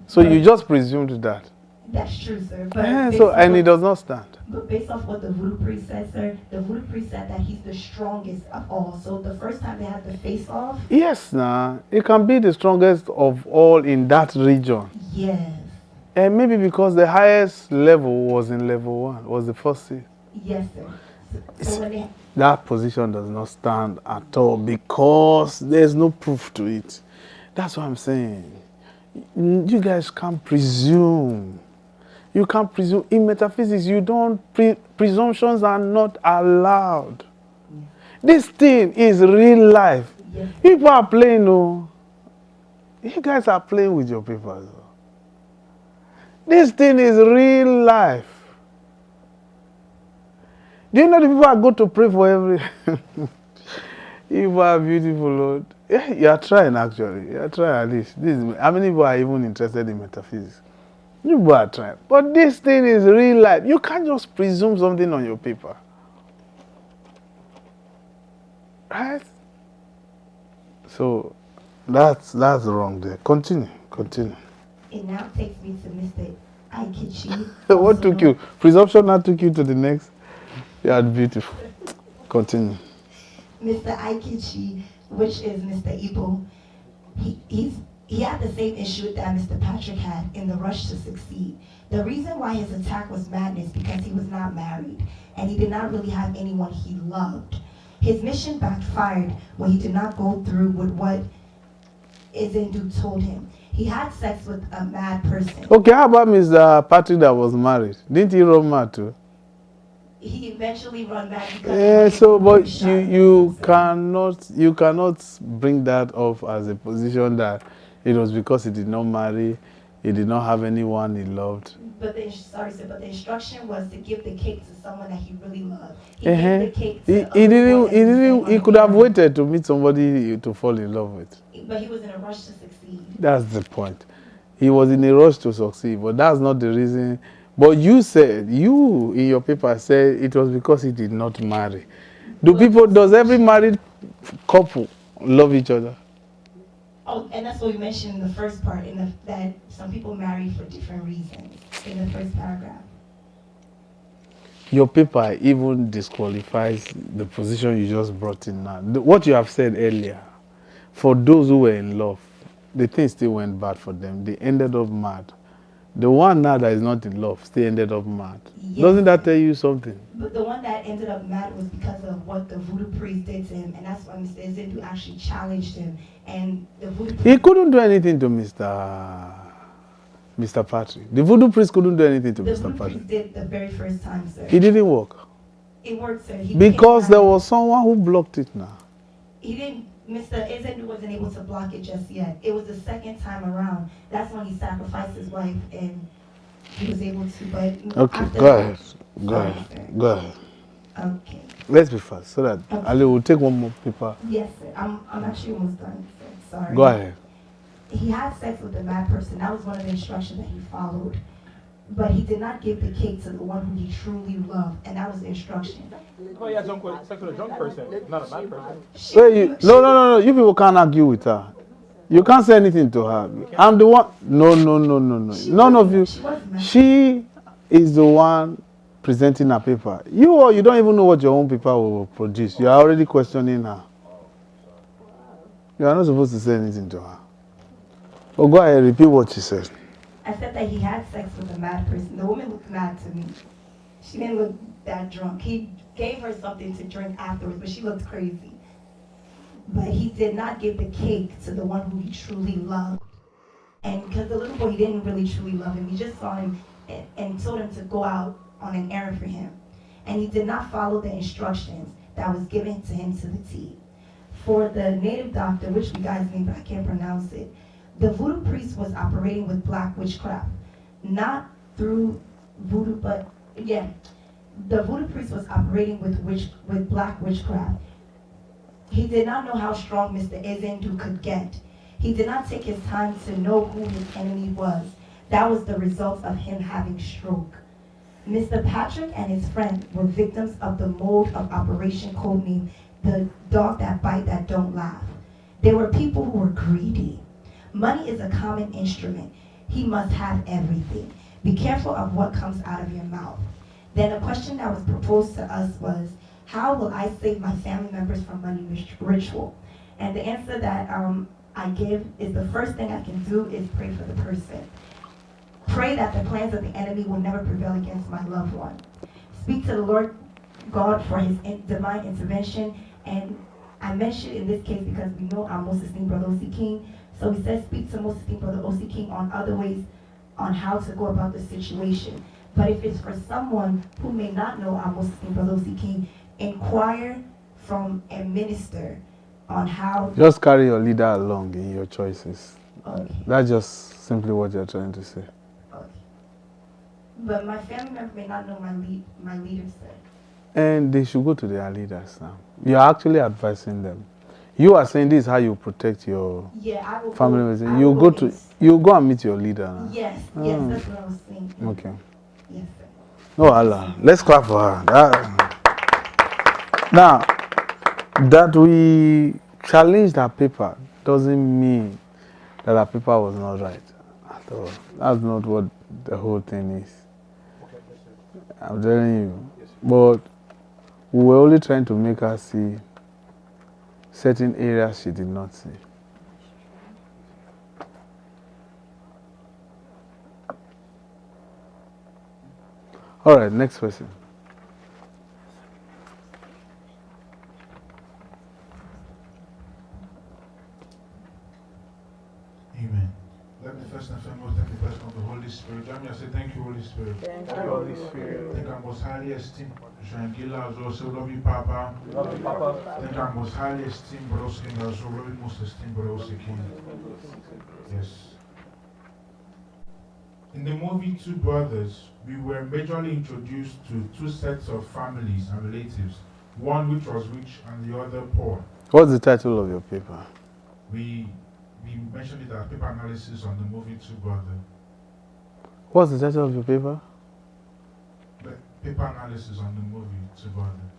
So you just presumed that. That's true, sir. But and it does not stand. But based off what the voodoo priest said, sir, the voodoo priest said that he's the strongest of all. So the first time they had the face off. Yes, it can be the strongest of all in that region. Yes. And maybe because the highest level was in level 1, was the first seal. Yes, sir. So that position does not stand at all because there's no proof to it. That's what I'm saying. You guys can't presume. You can't presume. In metaphysics, you don't, presumptions are not allowed. Yes. This thing is real life. Yes. People are playing, no. You guys are playing with your papers. This thing is real life. Do you know the people that go to pray for every... You are beautiful, Lord. Yeah, you are trying, actually. You are trying at least. How many people are even interested in metaphysics? You people are trying. But this thing is real life. You can't just presume something on your paper. Right? So, that's wrong there. Continue. It now takes me to Mr. Aikichi. What took you? Presumption now took you to the next? You are beautiful. Continue. Mr. Aikichi, which is Mr. Ibo, he had the same issue that Mr. Patrick had in the rush to succeed. The reason why his attack was madness because he was not married and he did not really have anyone he loved. His mission backfired when he did not go through with what Izendu told him. He had sex with a mad person. Okay, how about Mr. Patrick that was married? Didn't he run mad too? He eventually ran mad because but you cannot bring that up as a position that it was because he did not marry, he did not have anyone he loved. But the instruction was to give the cake to someone that he really loved. He gave the cake to he could have waited to meet somebody to fall in love with. But he was in a rush to succeed. That's the point. He was in a rush to succeed, but that's not the reason. But you in your paper said it was because he did not marry. Does every married couple love each other? Oh, and that's what we mentioned in the first part, that some people marry for different reasons in the first paragraph. Your paper even disqualifies the position you just brought in now. What you have said earlier, for those who were in love, the thing still went bad for them. They ended up mad. The one now that is not in love still ended up mad. Yes. Doesn't that tell you something? But the one that ended up mad was because of what the voodoo priest did to him, and that's why Mr. Izendu actually challenged him. And the voodoo priest... He couldn't do anything to Mr. Patrick. The voodoo priest couldn't do anything to Mr. Patrick. The voodoo priest did the very first time, sir. It didn't work. It worked, sir. Because there was someone who blocked it now. He didn't... Mr. Izendu wasn't able to block it just yet. It was the second time around. That's when he sacrificed his wife and he was able to, but... Okay, go ahead. Okay. Let's be fast so that Ali will take one more paper. Yes, sir. I'm actually almost done, sir. Sorry. Go ahead. He had sex with a mad person. That was one of the instructions that he followed. But he did not give the cake to the one who he truly loved, and that was the instruction. Oh yeah, sex with a drunk person, not a mad person. Wait, no. You people can't argue with her. You can't say anything to her. I'm the one. No. None of you. She was mad. She is the one presenting her paper. You don't even know what your own paper will produce. You are already questioning her. You are not supposed to say anything to her. Oh, go ahead, repeat what she said. I said that he had sex with a mad person. The woman looked mad to me. She didn't look that drunk. He gave her something to drink afterwards, but she looked crazy. But he did not give the cake to the one who he truly loved. And because the little boy, he didn't really truly love him. He just saw him and told him to go out on an errand for him. And he did not follow the instructions that was given to him to the T. For the native doctor, which we guys name, but I can't pronounce it, the voodoo priest was operating with black witchcraft. Not through voodoo, but yeah, the voodoo priest was operating with black witchcraft. He did not know how strong Mr. Ezendu could get. He did not take his time to know who his enemy was. That was the result of him having stroke. Mr. Patrick and his friend were victims of the mode of operation codenamed the dog that bite that don't laugh. They were people who were greedy. Money is a common instrument. He must have everything. Be careful of what comes out of your mouth. Then a question that was proposed to us was, how will I save my family members from money ritual? And the answer that I give is the first thing I can do is pray for the person. Pray that the plans of the enemy will never prevail against my loved one. Speak to the Lord God for his divine intervention. And I mentioned in this case because we know our most esteemed Bro.Osi King. So we said speak to most esteemed Bro.Osi King on other ways on how to go about the situation. But if it's for someone who may not know our most esteemed Bro.Osi King, inquire from a minister on how. Just carry your leader along in your choices. Okay. That's just simply what you're trying to say. Okay. But my family member may not know my leader said. And they should go to their leaders now. You're actually advising them. You are saying this is how you protect your family members. You go and meet your leader now. Yes, that's what I was saying. Okay. Yes, sir. No, Allah. Let's clap for her. Now, that we challenged her paper doesn't mean that her paper was not right at all. That's not what the whole thing is. I'm telling you. But we were only trying to make her see certain areas she did not see. All right, next question. Amen. Let me first and foremost thank the person of the Holy Spirit. Join me, I say thank you, Holy Spirit. Thank you, Holy Spirit. Thank I most highly esteemed Shangila as also love you, Papa. Love you, Papa. Thank I most highly esteemed Bro.Osi King as well, very most esteemed Bro.Osi King. Yes. In the movie Two Brothers, we were majorly introduced to two sets of families and relatives, one which was rich and the other poor. What's the title of your paper? We mentioned it as paper analysis on the movie Two Brothers. What's the title of your paper? The paper analysis on the movie Two Brothers.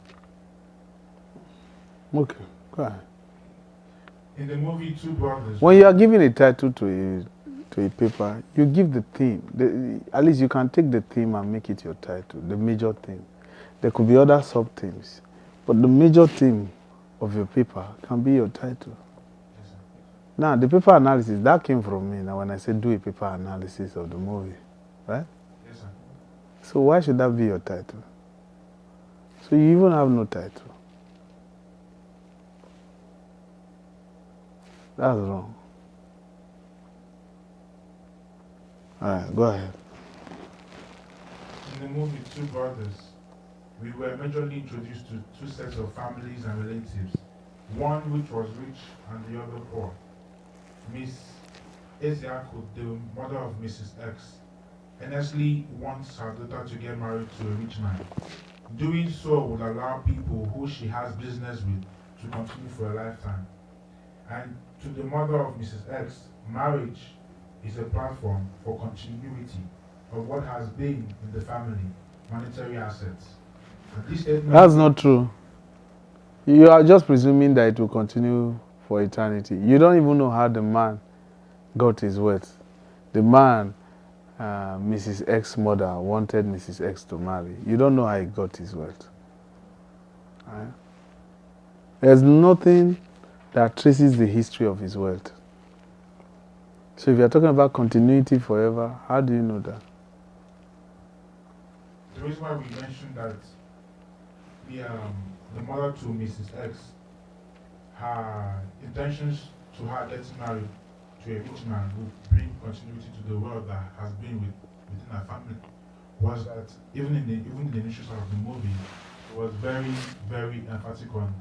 Okay, go ahead. In the movie Two Brothers, when you are giving a title to a paper, you give the theme. At least you can take the theme and make it your title, the major theme. There could be other sub-themes, but the major theme of your paper can be your title. Yes, sir. Now, the paper analysis, that came from me now when I said do a paper analysis of the movie, right? Yes, sir. So why should that be your title? So you even have no title. That's wrong. All right, go ahead. In the movie Two Brothers, we were majorly introduced to two sets of families and relatives, one which was rich and the other poor. Miss Ezeaku, the mother of Mrs. X, earnestly wants her daughter to get married to a rich man. Doing so would allow people who she has business with to continue for a lifetime. And to the mother of Mrs. X, marriage is a platform for continuity of what has been in the family, monetary assets. And this statement, That's not true. You are just presuming that it will continue for eternity. You don't even know how the man got his wealth. The man, Mrs. X's mother, wanted Mrs. X to marry. You don't know how he got his wealth. Right? There's nothing that traces the history of his wealth. So if you're talking about continuity forever, how do you know that? the reason why we mentioned that the mother to Mrs. X, her intentions to her getting married to a rich man who bring continuity to the world that has been within her family was that even in the initial start of the movie, it was very, very emphatic on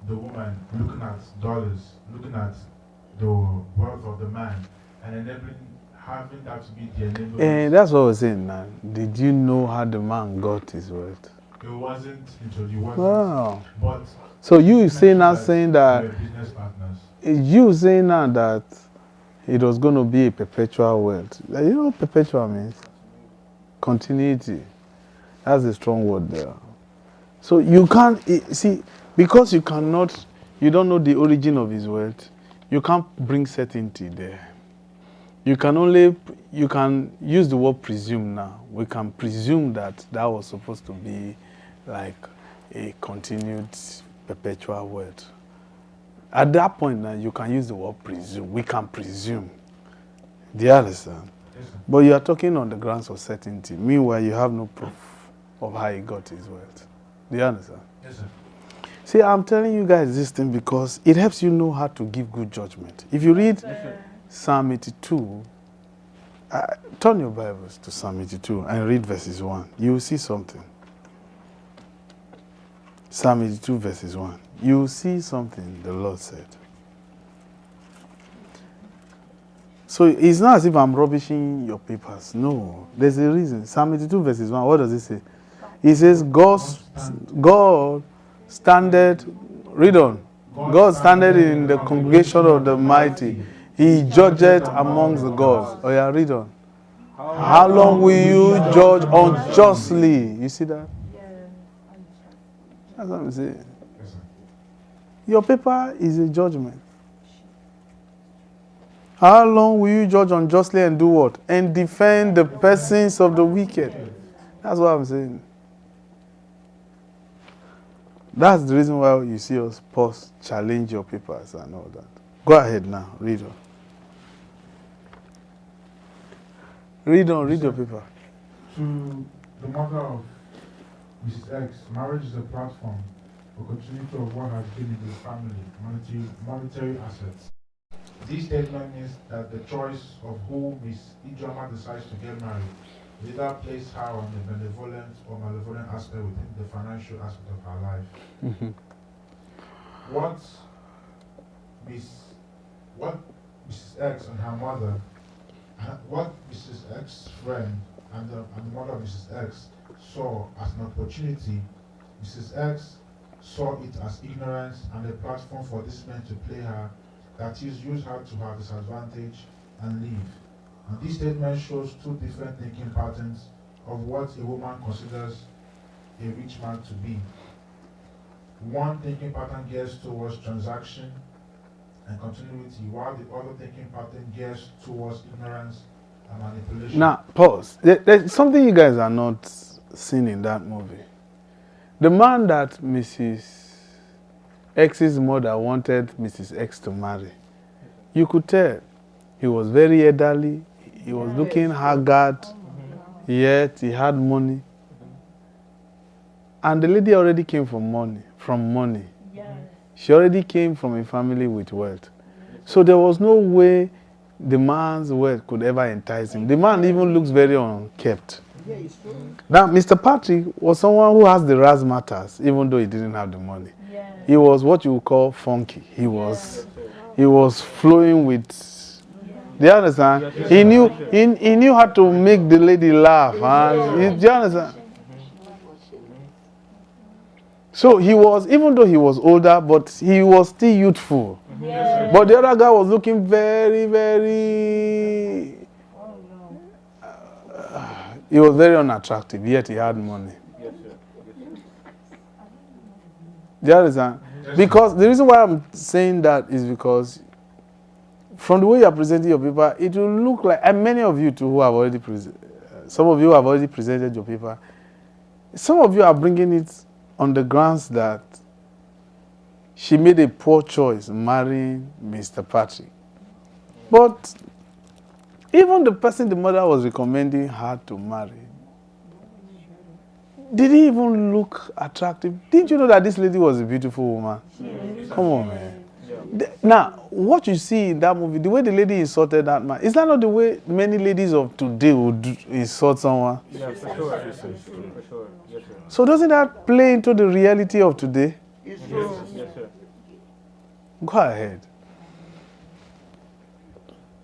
the woman looking at dollars, looking at the wealth of the man, and enabling, having that to be the enablement. And that's what I was saying now. Did you know how the man got his wealth? It wasn't introduced, Wow. but So you saying now saying they that were business partners. you saying now that it was going to be a perpetual wealth. You know what perpetual means? Continuity. That's a strong word there. So you can't see, because you don't know the origin of his wealth, you can't bring certainty there. You can use the word presume now. We can presume that was supposed to be like a continued perpetual wealth. At that point now, you can use the word presume. We can presume. Do you understand? Yes, sir. But you are talking on the grounds of certainty. Meanwhile, you have no proof of how he got his wealth. Do you understand? Yes, sir. See, I'm telling you guys this thing because it helps you know how to give good judgment. If you read Psalm 82, turn your Bibles to Psalm 82 and read verses 1. You will see something. Psalm 82 verses 1. You will see something the Lord said. So it's not as if I'm rubbishing your papers. No, there's a reason. Psalm 82 verses 1, what does it say? It says, God standeth, read on. God standeth in the congregation of the mighty. He judgeth amongst the gods. Oh yeah, read on. How long will you judge unjustly? You see that? That's what I'm saying. Yes, sir. Your paper is a judgment. How long will you judge unjustly and do what? And defend the persons of the wicked. That's what I'm saying. That's the reason why you see us pause, challenge your papers and all that. Go ahead now, read on. Read on, read your paper. To the mother of Mrs. X, marriage is a platform for continuity of what has been in the family, monetary assets. This statement means that the choice of who Miss Ijoma decides to get married will either place her on the benevolent or malevolent aspect within the financial aspect of her life. What Mrs. X and her mother, what Mrs. X's friend and the mother of Mrs. X saw as an opportunity, Mrs. X saw it as ignorance and a platform for this man to play her, that is, use her to her disadvantage and leave. And this statement shows two different thinking patterns of what a woman considers a rich man to be. One thinking pattern gears towards transaction and continuity, while the other thinking pattern gears towards ignorance and manipulation. Now, pause. There's something you guys are not seeing in that movie. The man that Mrs. X's mother wanted Mrs. X to marry, you could tell he was very elderly, he was looking haggard, yet he had money. And the lady already came from money. She already came from a family with wealth. So there was no way the man's wealth could ever entice him. The man even looks very unkept. Now, Mr. Patrick was someone who has the razzmatazz, even though he didn't have the money. He was what you would call funky. He was flowing with. Do you understand? He knew how to make the lady laugh. And, do you understand? So he was, even though he was older, but he was still youthful. But the other guy was looking very, very. He was very unattractive, yet he had money. Yes, sir. Do you understand? Yes, Because the reason why I'm saying that is because from the way you are presenting your paper, it will look like, and many of you too who have already some of you have already presented your paper. Some of you are bringing it on the grounds that she made a poor choice marrying Mr. Patrick. But even the person the mother was recommending her to marry, did he even look attractive? Didn't you know that this lady was a beautiful woman? Yes. Come on, man. Yeah. Now, what you see in that movie, the way the lady insulted that man, is that not the way many ladies of today would insult someone? Yeah, for sure. For sure. Yes, sir. So doesn't that play into the reality of today? Yes, yes, sir. Go ahead.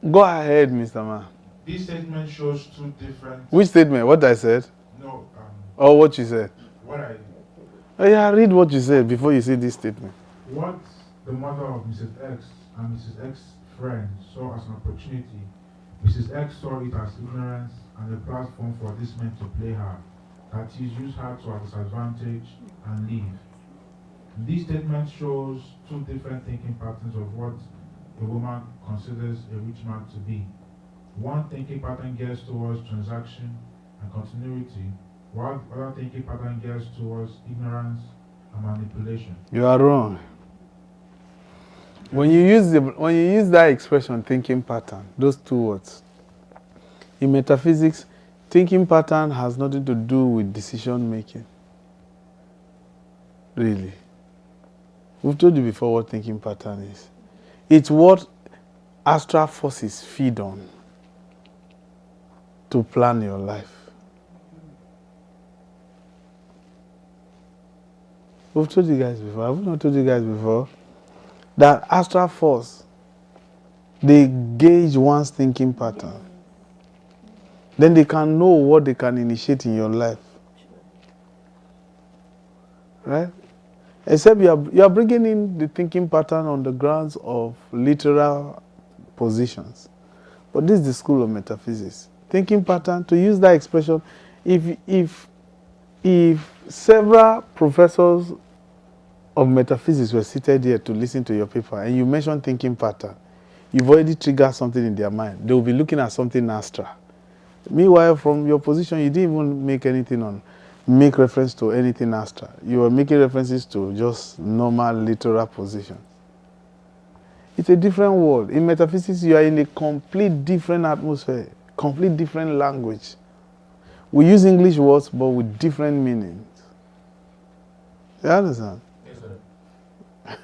Go ahead, Mr. Man. This statement shows two different. Which statement? What I said? No, Or what you said? what I. Oh, yeah, read what you said before you say this statement. What the mother of Mrs. X and Mrs. X's friend saw as an opportunity, Mrs. X saw it as ignorance and a platform for this man to play her, that he used her to her disadvantage and leave. This statement shows two different thinking patterns of what a woman considers a rich man to be. One thinking pattern gears towards transaction and continuity, while the other thinking pattern gears towards ignorance and manipulation. You are wrong. When you use that expression, thinking pattern, those two words, in metaphysics, thinking pattern has nothing to do with decision making. Really. We've told you before what thinking pattern is. It's what astral forces feed on to plan your life. We've told you guys before. Have we not told you guys before? That astral force, they gauge one's thinking pattern. Then they can know what they can initiate in your life. Right? Except you are bringing in the thinking pattern on the grounds of literal positions. But this is the school of metaphysics. Thinking pattern, to use that expression, if several professors of metaphysics were seated here to listen to your paper and you mention thinking pattern, you've already triggered something in their mind. They will be looking at something astral. Meanwhile, from your position, you didn't even make reference to anything astral. You were making references to just normal literal positions. It's a different world. In metaphysics, you are in a complete different atmosphere, complete different language. We use English words, but with different meanings. You understand? Yes,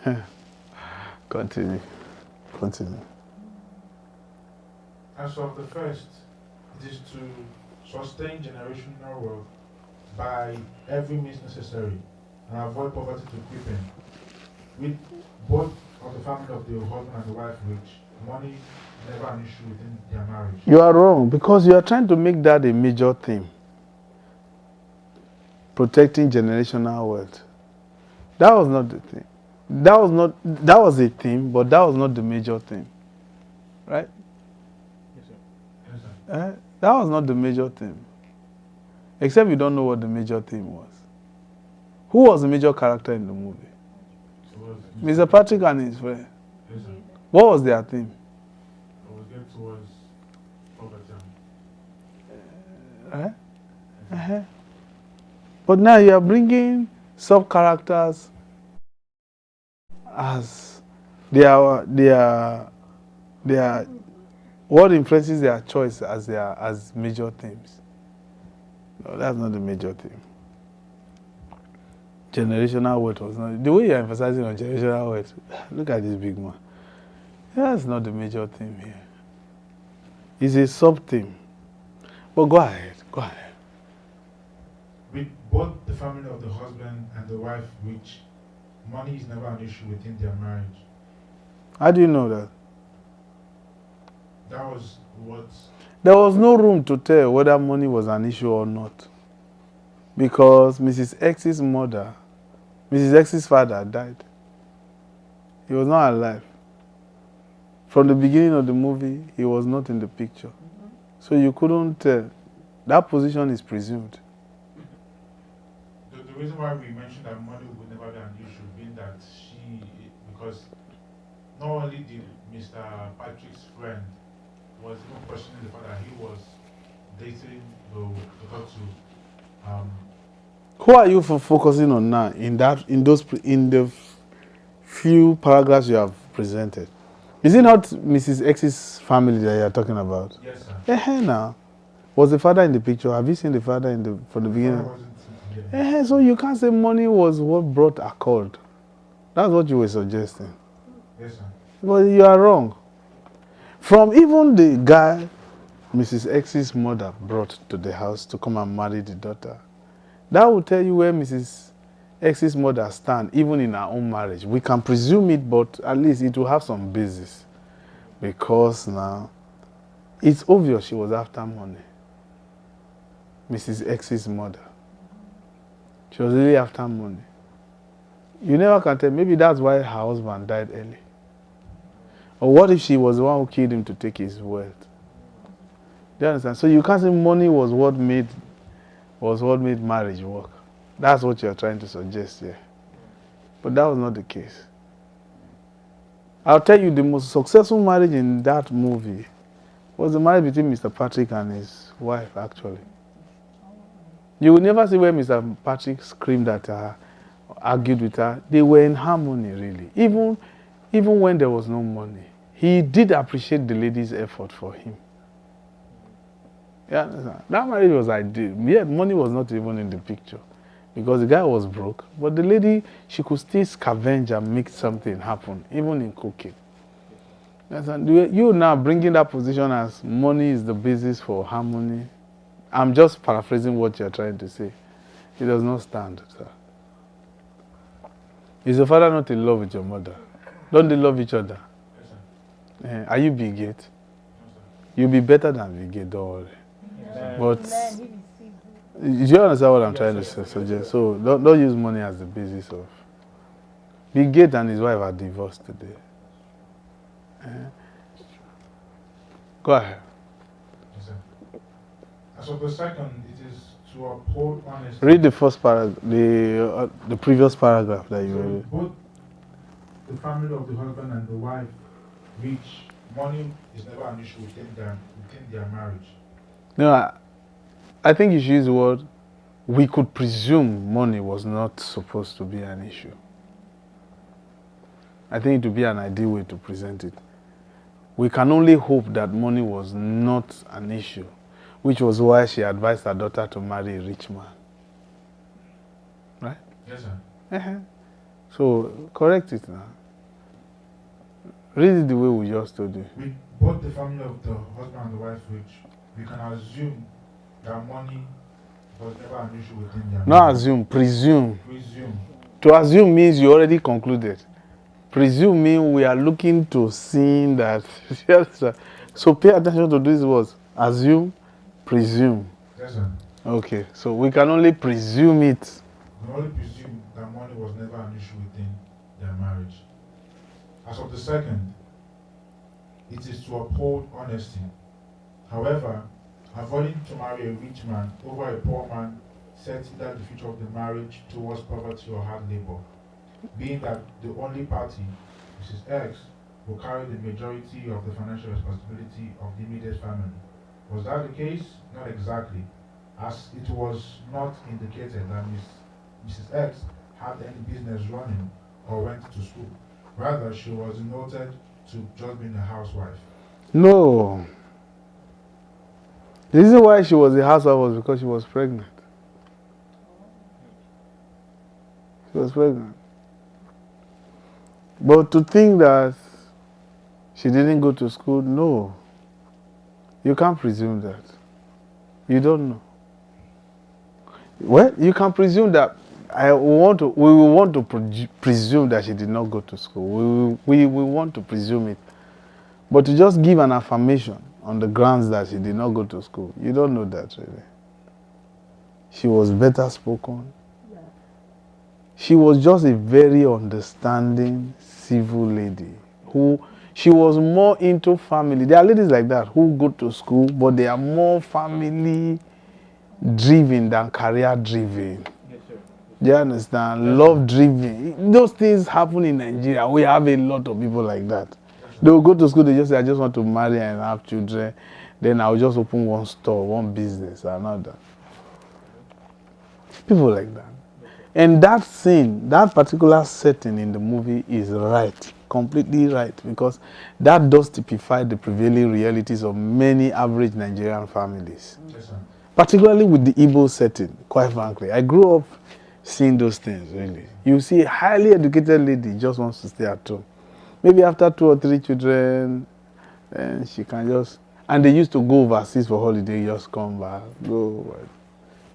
sir. Continue. As of the first, it is to sustain generational wealth by every means necessary and avoid poverty to creep in. With both of the family of the husband and the wife rich, money is never an issue within their marriage. You are wrong because you are trying to make that a major theme. Protecting generational wealth. That was not the thing. That was a theme, but that was not the major theme. Right? Yes, sir. Yes, sir. That was not the major theme. Except you don't know what the major theme was. Who was the major character in the movie? It was Mr. Patrick and his friend. Yes, sir. What was their theme? I was geared towards poverty. But now you are bringing sub-characters as they are what influences their choice as major themes. No, that's not the major theme. Generational wealth was not the way you're emphasizing on generational wealth. Look at this big man. That's not the major theme here. It's a sub-theme. But go ahead. With both the family of the husband and the wife rich, money is never an issue within their marriage. How do you know that? That was what. There was no room to tell whether money was an issue or not. Because Mrs. X's father died. He was not alive. From the beginning of the movie, he was not in the picture. So you couldn't tell. That position is presumed. The reason why we mentioned that money would never be an issue, being that because not only did Mr. Patrick's friend was even questioning the fact that he was dating the daughter to Who are you focusing on now in the few paragraphs you have presented? Is it not Mrs. X's family that you are talking about? yes, sir. Now, was the father in the picture? Have you seen the father from the beginning? So you can't say money was what brought accord. That's what you were suggesting. Yes, sir. But you are wrong. From even the guy Mrs. X's mother brought to the house to come and marry the daughter, that will tell you where Mrs. X's mother stands, even in her own marriage. We can presume it, but at least it will have some basis. Because now, it's obvious she was after money. Mrs. X's mother. She was really after money. You never can tell. Maybe that's why her husband died early. Or what if she was the one who killed him to take his wealth? Do you understand? So you can't say money was what made marriage work. That's what you're trying to suggest here. But that was not the case. I'll tell you, the most successful marriage in that movie was the marriage between Mr. Patrick and his wife, actually. You will never see where Mr. Patrick screamed at her, argued with her. They were in harmony, really. Even when there was no money, he did appreciate the lady's effort for him. Yeah, that marriage was ideal. Yet money was not even in the picture because the guy was broke. But the lady, she could still scavenge and make something happen, even in cooking. You now bringing that position as money is the basis for harmony. I'm just paraphrasing what you're trying to say. It does not stand, sir. Is your father not in love with your mother? Don't they love each other? Yes, sir. Are you big yet? No, sir. You'll be better than Big Gate, don't worry. But do you understand what I'm trying to suggest? So don't use money as the basis of. Big Gate and his wife are divorced today. Go ahead. Yes, sir. As of the second, it is to uphold honesty. Read the first paragraph, the previous paragraph that you So read. both the family of the husband and the wife reach money is never an issue within their marriage. No, I think you should use the word, we could presume money was not supposed to be an issue. I think it would be an ideal way to present it. We can only hope that money was not an issue, which was why she advised her daughter to marry a rich man. Right? Yes, sir. So, correct it now. Read it the way we just told you. With both the family of the husband and the wife rich, we can assume that money was never an issue within their marriage. Not assume, presume. Presume. To assume means you already concluded. Presume means we are looking to see that. So pay attention to these words. Assume, presume. Yes, sir. Okay, so we can only presume it. We only presume that money was never an issue within their marriage. As of the second, it is to uphold honesty. However, avoiding to marry a rich man over a poor man sets either the future of the marriage towards poverty or hard labor, being that the only party, Mrs. X, will carry the majority of the financial responsibility of the immediate family. Was that the case? Not exactly, as it was not indicated that Mrs. X had any business running or went to school. Rather, she was demoted to just being a housewife. No. The reason why she was a housewife was because she was pregnant. She was pregnant. But to think that she didn't go to school, no. You can't presume that. You don't know. Well, you can presume that we will want to presume that she did not go to school. We want to presume it. But to just give an affirmation on the grounds that she did not go to school, you don't know that really. She was better spoken. Yeah. She was just a very understanding civil lady who she was more into family. There are ladies like that who go to school, but they are more family driven than career driven. Yes, sir. Do you understand? Yes, Love driven. Those things happen in Nigeria. We have a lot of people like that. They will go to school, they just say, I just want to marry and have children. Then I'll just open one store, one business, another. People like that. And that scene, that particular setting in the movie is right, completely right, because that does typify the prevailing realities of many average Nigerian families. Yes, sir. Particularly with the Igbo setting, quite frankly. I grew up seeing those things, really. You see a highly educated lady just wants to stay at home. Maybe after 2 or 3 children, and she can just, and they used to go overseas for holiday, just come back, go.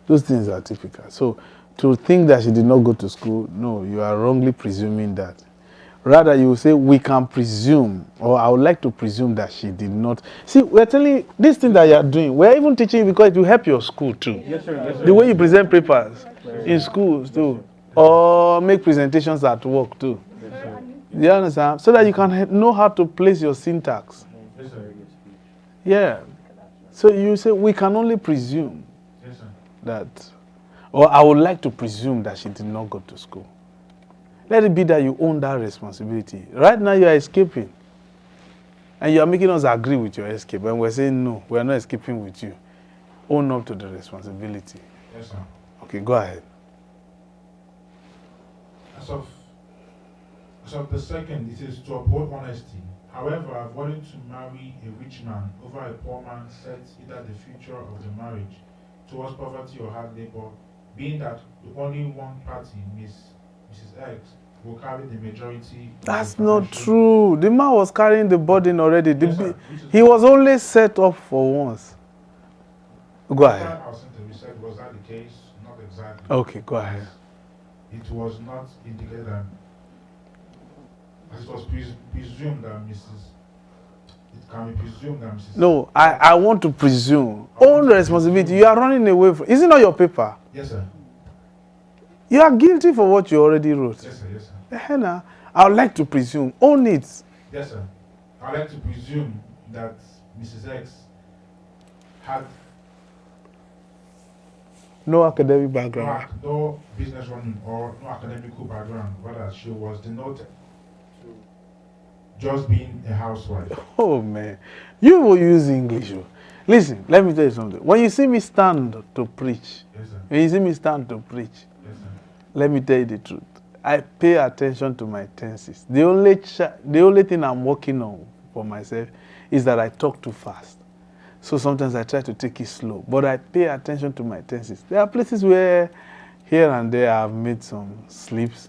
Those things are typical. So to think that she did not go to school, no, you are wrongly presuming that. Rather, you will say, we can presume, or I would like to presume that she did not. See, we're telling you, this thing that you are doing, we're even teaching you because it will help your school too. Yes, sir. Yes, sir. The way you present papers in schools too, or make presentations at work too. Yes, sir. Do you understand? So that you can know how to place your syntax. Yes, sir. Yeah. So you say, we can only presume Yes, sir. that, or I would like to presume that she did not go to school. Let it be that you own that responsibility. Right now you are escaping. And you are making us agree with your escape. And we're saying, no, we are not escaping with you. Own up to the responsibility. Yes, sir. Okay, go ahead. As of the second, it is to uphold honesty. However, avoiding to marry a rich man over a poor man sets either the future of the marriage towards poverty or hard labor, being that the only one party, Mrs. X, will carry the majority. That's not true. The man was carrying the burden already. Yes, sir. He was only set up for once. Go ahead. Our center, we said, was that the case? Not exactly. Okay, go ahead. It was not indicated that, as it was presumed that it can be presumed that Mrs. No, I want to presume. Own responsibility. You are running away from. Is it not your paper? Yes, sir. You are guilty for what you already wrote. Yes, sir. Yes, sir. Henna, I would like to presume. Own it. Yes, sir. I'd like to presume that Mrs. X had No academic background. no business running or no academical background. Rather, she was denoted just being a housewife. Oh man, you will use English. Listen, let me tell you something. When you see me stand to preach, Yes, sir. when you see me stand to preach, Yes, sir. let me tell you the truth. I pay attention to my tenses. The only thing I'm working on for myself is that I talk too fast. So sometimes I try to take it slow, but I pay attention to my tenses. There are places where here and there I've made some slips,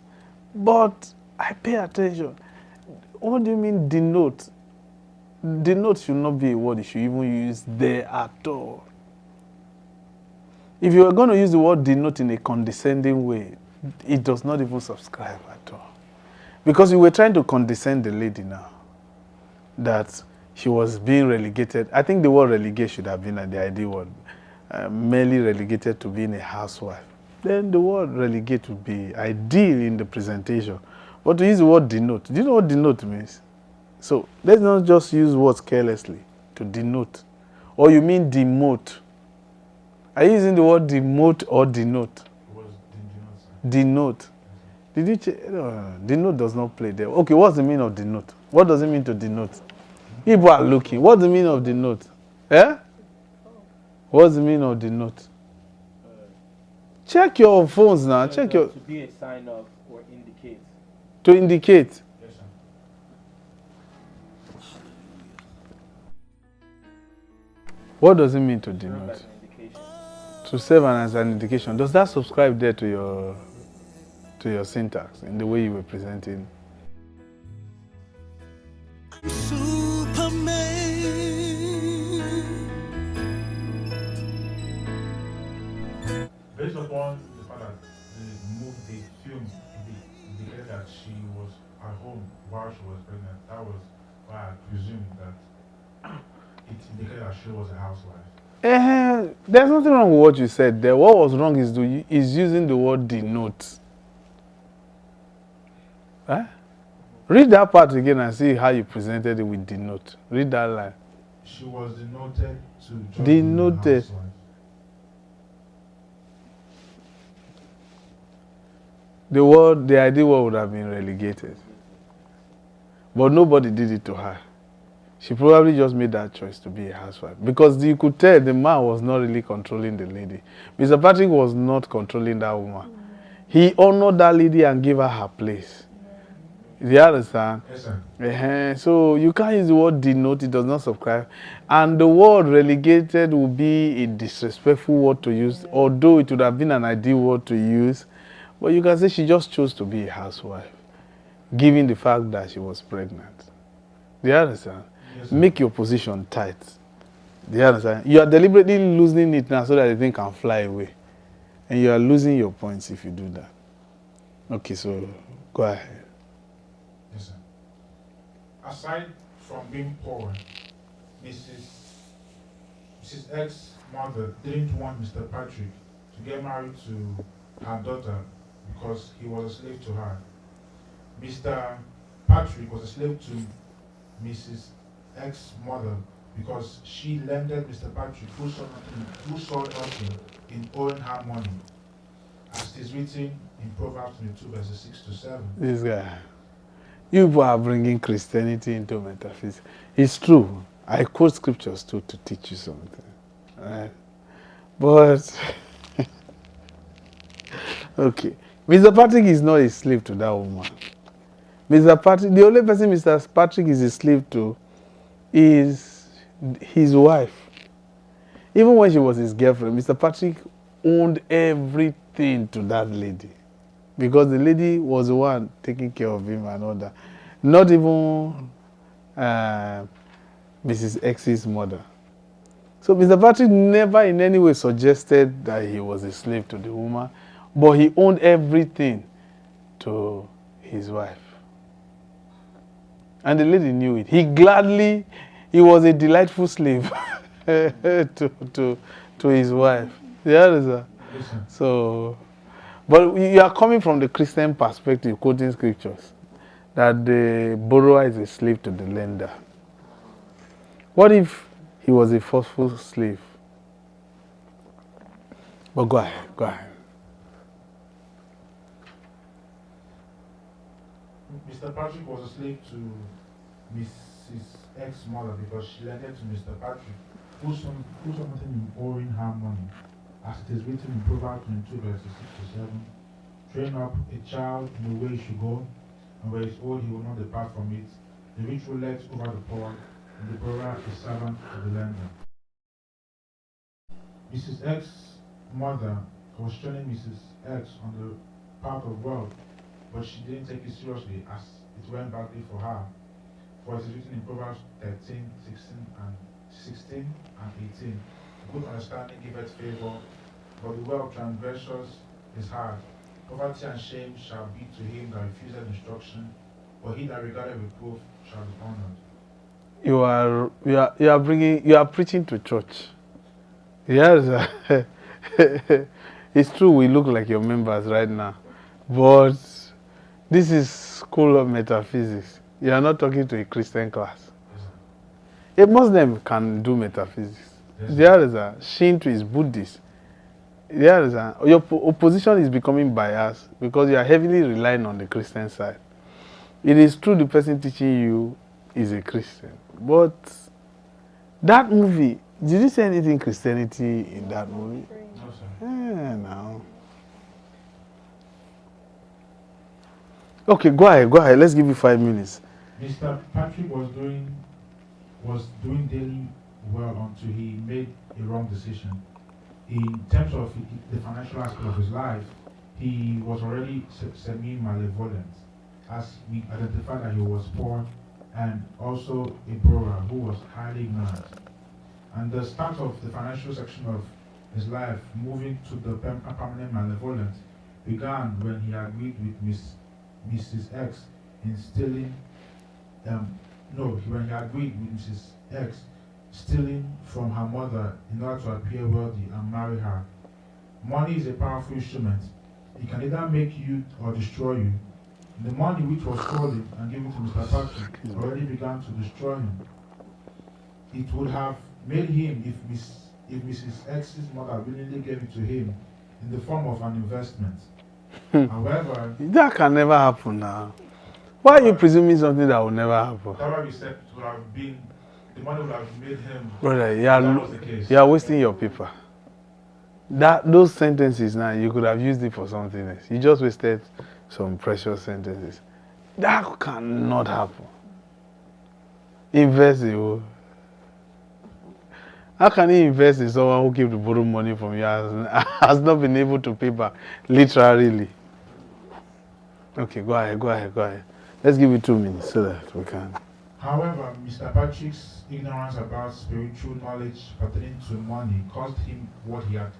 but I pay attention. What do you mean denote? Denote should not be a word you should even use there at all. If you are going to use the word denote in a condescending way, it does not even subscribe at all. Because you were trying to condescend the lady now, that she was being relegated. I think the word relegate should have been the ideal word. Merely relegated to being a housewife. Then the word relegate would be ideal in the presentation. But to use the word denote, do you know what denote means? So let's not just use words carelessly to denote. Or you mean demote. Are you using the word demote or denote? It was denoted, sir. Denote. Did you check? No, denote does not play there. Okay, what's the meaning of denote? What does it mean to denote? People are looking. What's the meaning of denote? Eh? What's the meaning of denote? Check your phones now. Check your. To be a sign of or indicate. To indicate. Yes, sir. What does it mean to Serve denote? as an indication. To serve as an indication. Does that subscribe there to your syntax in the way you were presenting? Based upon the fact that the film indicated that she was at home while she was pregnant, that was why I presumed that it indicated that she was a housewife. There's nothing wrong with what you said there. What was wrong is using the word denote. Huh? Read that part again and see how you presented it with denote. Read that line. She was denoted to just Denoted. be a housewife. the ideal world would have been relegated. But nobody did it to her. She probably just made that choice to be a housewife. Because you could tell the man was not really controlling the lady. Mr. Patrick was not controlling that woman. He honored that lady and gave her her place. Do you understand? Yes, sir. So you can't use the word denote, it does not subscribe. And the word relegated will be a disrespectful word to use, although it would have been an ideal word to use. But you can say she just chose to be a housewife, given the fact that she was pregnant. Do you understand? Yes, sir. Make your position tight. Do you understand? You are deliberately losing it now so that the thing can fly away. And you are losing your points if you do that. Okay, so go ahead. Yes, sir. Aside from being poor, Mrs. X's mother didn't want Mr. Patrick to get married to her daughter because he was a slave to her. Mr. Patrick was a slave to Mrs. X's mother because she lended Mr. Patrick, who saw nothing in owing her money, as it is written in Proverbs 22, verses 6 to 7. This guy. You people are bringing Christianity into metaphysics. It's true. I quote scriptures too to teach you something. Right? But, okay. Mr. Patrick is not a slave to that woman. Mr. Patrick, the only person Mr. Patrick is a slave to is his wife. Even when she was his girlfriend, Mr. Patrick owned everything to that lady. Because the lady was the one taking care of him and all that. Not even Mrs. X's mother. So Mr. Patrick never in any way suggested that he was a slave to the woman, but he owned everything to his wife. And the lady knew it. He was a delightful slave to his wife. You understand? So, but you are coming from the Christian perspective, quoting scriptures, that the borrower is a slave to the lender. What if he was a forceful slave? But go ahead. Mr. Patrick was a slave to Mrs. X's mother because she lended to Mr. Patrick, who saw nothing in owing her money, as it is written in Proverbs 22, verses 6 to 7. Train up a child in the way he should go, and where he is old, he will not depart from it. The rich ruleth over the poor, and the borrower is servant to the lender. Mrs. X's mother was training Mrs. X on the path of wealth, but she didn't take it seriously as it went badly for her. For it is written in Proverbs 13, 16 and 18. Good understanding giveth favor, but the way of transgressors is hard. Poverty and shame shall be to him that refuseth instruction, but he that regardeth reproof shall be honored. You are preaching to church. Yes. It's true we look like your members right now, but this is school of metaphysics. You are not talking to a Christian class. A Muslim can do metaphysics. The other Shinto is Buddhist. The other your opposition is becoming biased because you are heavily relying on the Christian side. It is true the person teaching you is a Christian, but that movie, did you say anything Christianity in that movie? No, sir. No. Okay, go ahead. Let's give you 5 minutes. Mr. Patrick was doing daily well until he made a wrong decision. In terms of the financial aspect of his life, he was already semi-malevolent, as we identified that he was poor and also a borrower who was highly ignorant. And the start of the financial section of his life, moving to the permanent malevolence, began when he agreed with Mrs. X in stealing. When he agreed with Mrs. X stealing from her mother in order to appear wealthy and marry her. Money is a powerful instrument. It can either make you or destroy you. The money which was stolen and given to Mr. Patrick already began to destroy him. It would have made him if Mrs. X's mother willingly gave it to him in the form of an investment. However, That can never happen now. Why are you presuming something that will never happen? that's why we said it would have been, the money would have made him. Brother, That was the case. you are wasting your paper. Those sentences now, you could have used it for something else. You just wasted some precious sentences. That cannot happen. Invest in. How can he invest in someone who came to borrow money from you has not been able to pay back, literally? Okay, go ahead. Let's give it 2 minutes so that we can. However, Mr. Patrick's ignorance about spiritual knowledge pertaining to money cost him what he had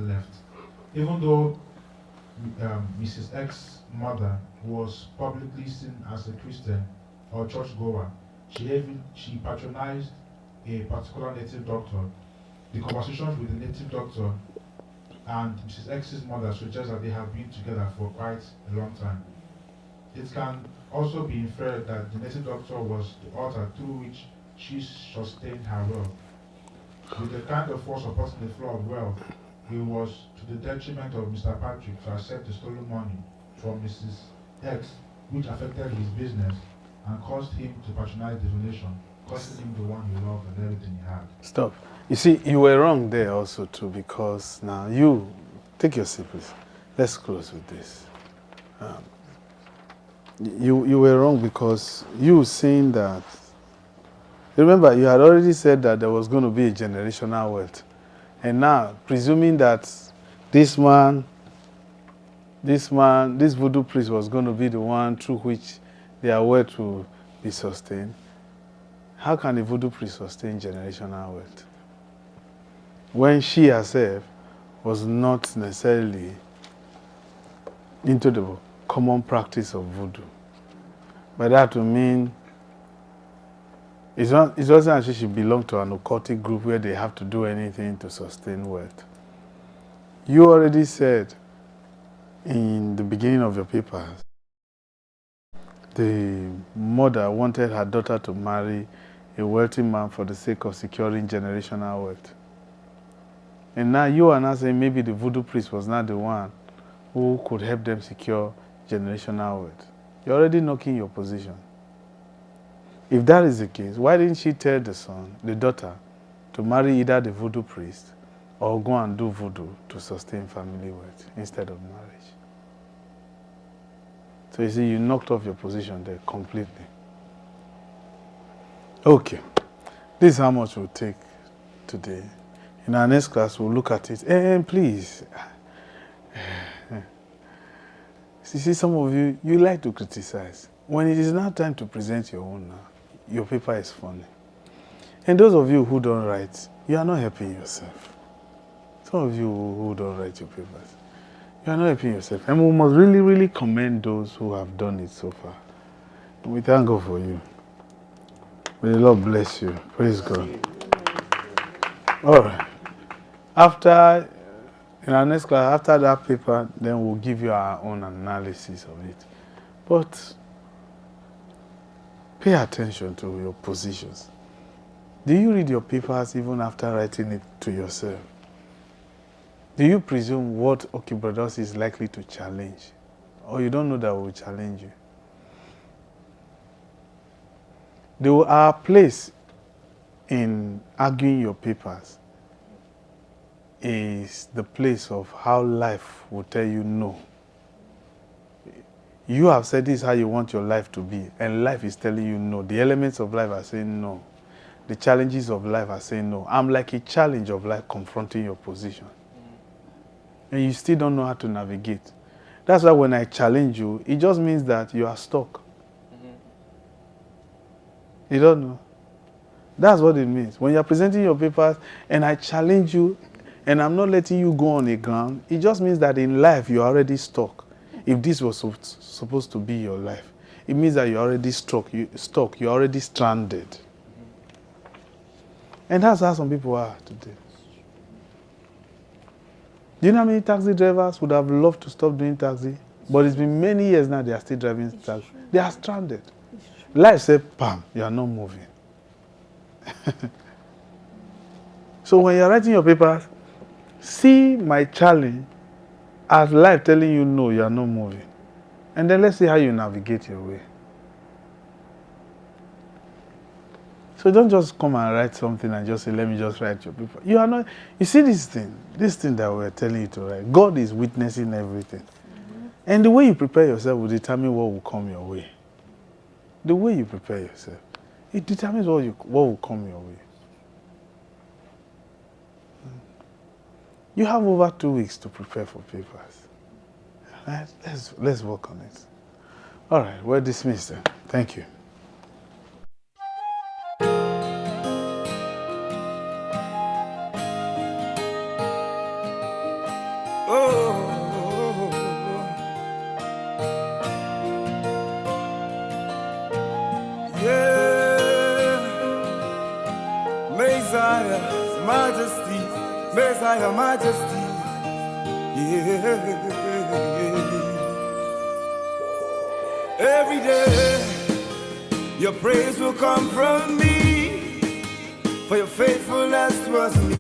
left. Even though Mrs. X's mother was publicly seen as a Christian or churchgoer, she patronized a particular native doctor. The conversations with the native doctor and Mrs. X's mother suggest that they have been together for quite a long time. It can also be inferred that the native doctor was the author through which she sustained her wealth. With the kind of force supporting the flow of wealth, it was to the detriment of Mr. Patrick to accept the stolen money from Mrs. X, which affected his business and caused him to patronize the donation, costing him the one he loved and everything he had. Stop. You see, you were wrong there also too, because now you, take your seat please. Let's close with this. You were wrong because you saying that, remember you had already said that there was going to be a generational wealth. And now, presuming that this voodoo priest was going to be the one through which their wealth will be sustained, how can a voodoo priest sustain generational wealth? When she herself was not necessarily into the common practice of voodoo. By that to mean, it wasn't as if she belonged to an occultic group where they have to do anything to sustain wealth. You already said in the beginning of your papers, the mother wanted her daughter to marry a wealthy man for the sake of securing generational wealth. And now you are now saying maybe the voodoo priest was not the one who could help them secure generational wealth. You're already knocking your position. If that is the case, why didn't she tell the daughter, to marry either the voodoo priest or go and do voodoo to sustain family wealth instead of marriage? So you see, you knocked off your position there completely. Okay, this is how much we'll take today. In our next class, we'll look at it. And please, see, some of you like to criticize. When it is now time to present your own now, your paper is funny. And those of you who don't write, you are not helping yourself. Some of you who don't write your papers, you are not helping yourself. And we must really, really commend those who have done it so far. And we thank God for you. May the Lord bless you. Praise God. All right. In our next class, after that paper, then we'll give you our own analysis of it. But pay attention to your positions. Do you read your papers even after writing it to yourself? Do you presume what Bro.Osi is likely to challenge? Or you don't know that will challenge you? Our place in arguing your papers is the place of how life will tell you no. You have said this is how you want your life to be, and life is telling you no. The elements of life are saying no. The challenges of life are saying no. I'm like a challenge of life confronting your position. And you still don't know how to navigate. That's why when I challenge you, it just means that you are stuck. You don't know. That's what it means. When you're presenting your papers and I challenge you and I'm not letting you go on the ground, it just means that in life you're already stuck. If this was supposed to be your life, it means that you're already stuck, you're already stranded. And that's how some people are today. Do you know how many taxi drivers would have loved to stop doing taxi? But it's been many years now they are still driving taxi. They are stranded. Life said, "Pam, you are not moving." So when you're writing your papers, see my challenge As life telling you no, you are not moving. And then let's see how you navigate your way. So don't just come and write something and just say, let me just write your paper. You are not, you see this thing that we're telling you to write, God is witnessing everything. And the way you prepare yourself will determine what will come your way. The way you prepare yourself, it determines what will come your way. You have over 2 weeks to prepare for papers. Right? Let's work on it. All right, we're dismissed then. Thank you. Oh, yeah. Messiah, Majesty, Messiah, Majesty. Yeah. Every day, your praise will come from me, for your faithfulness was me.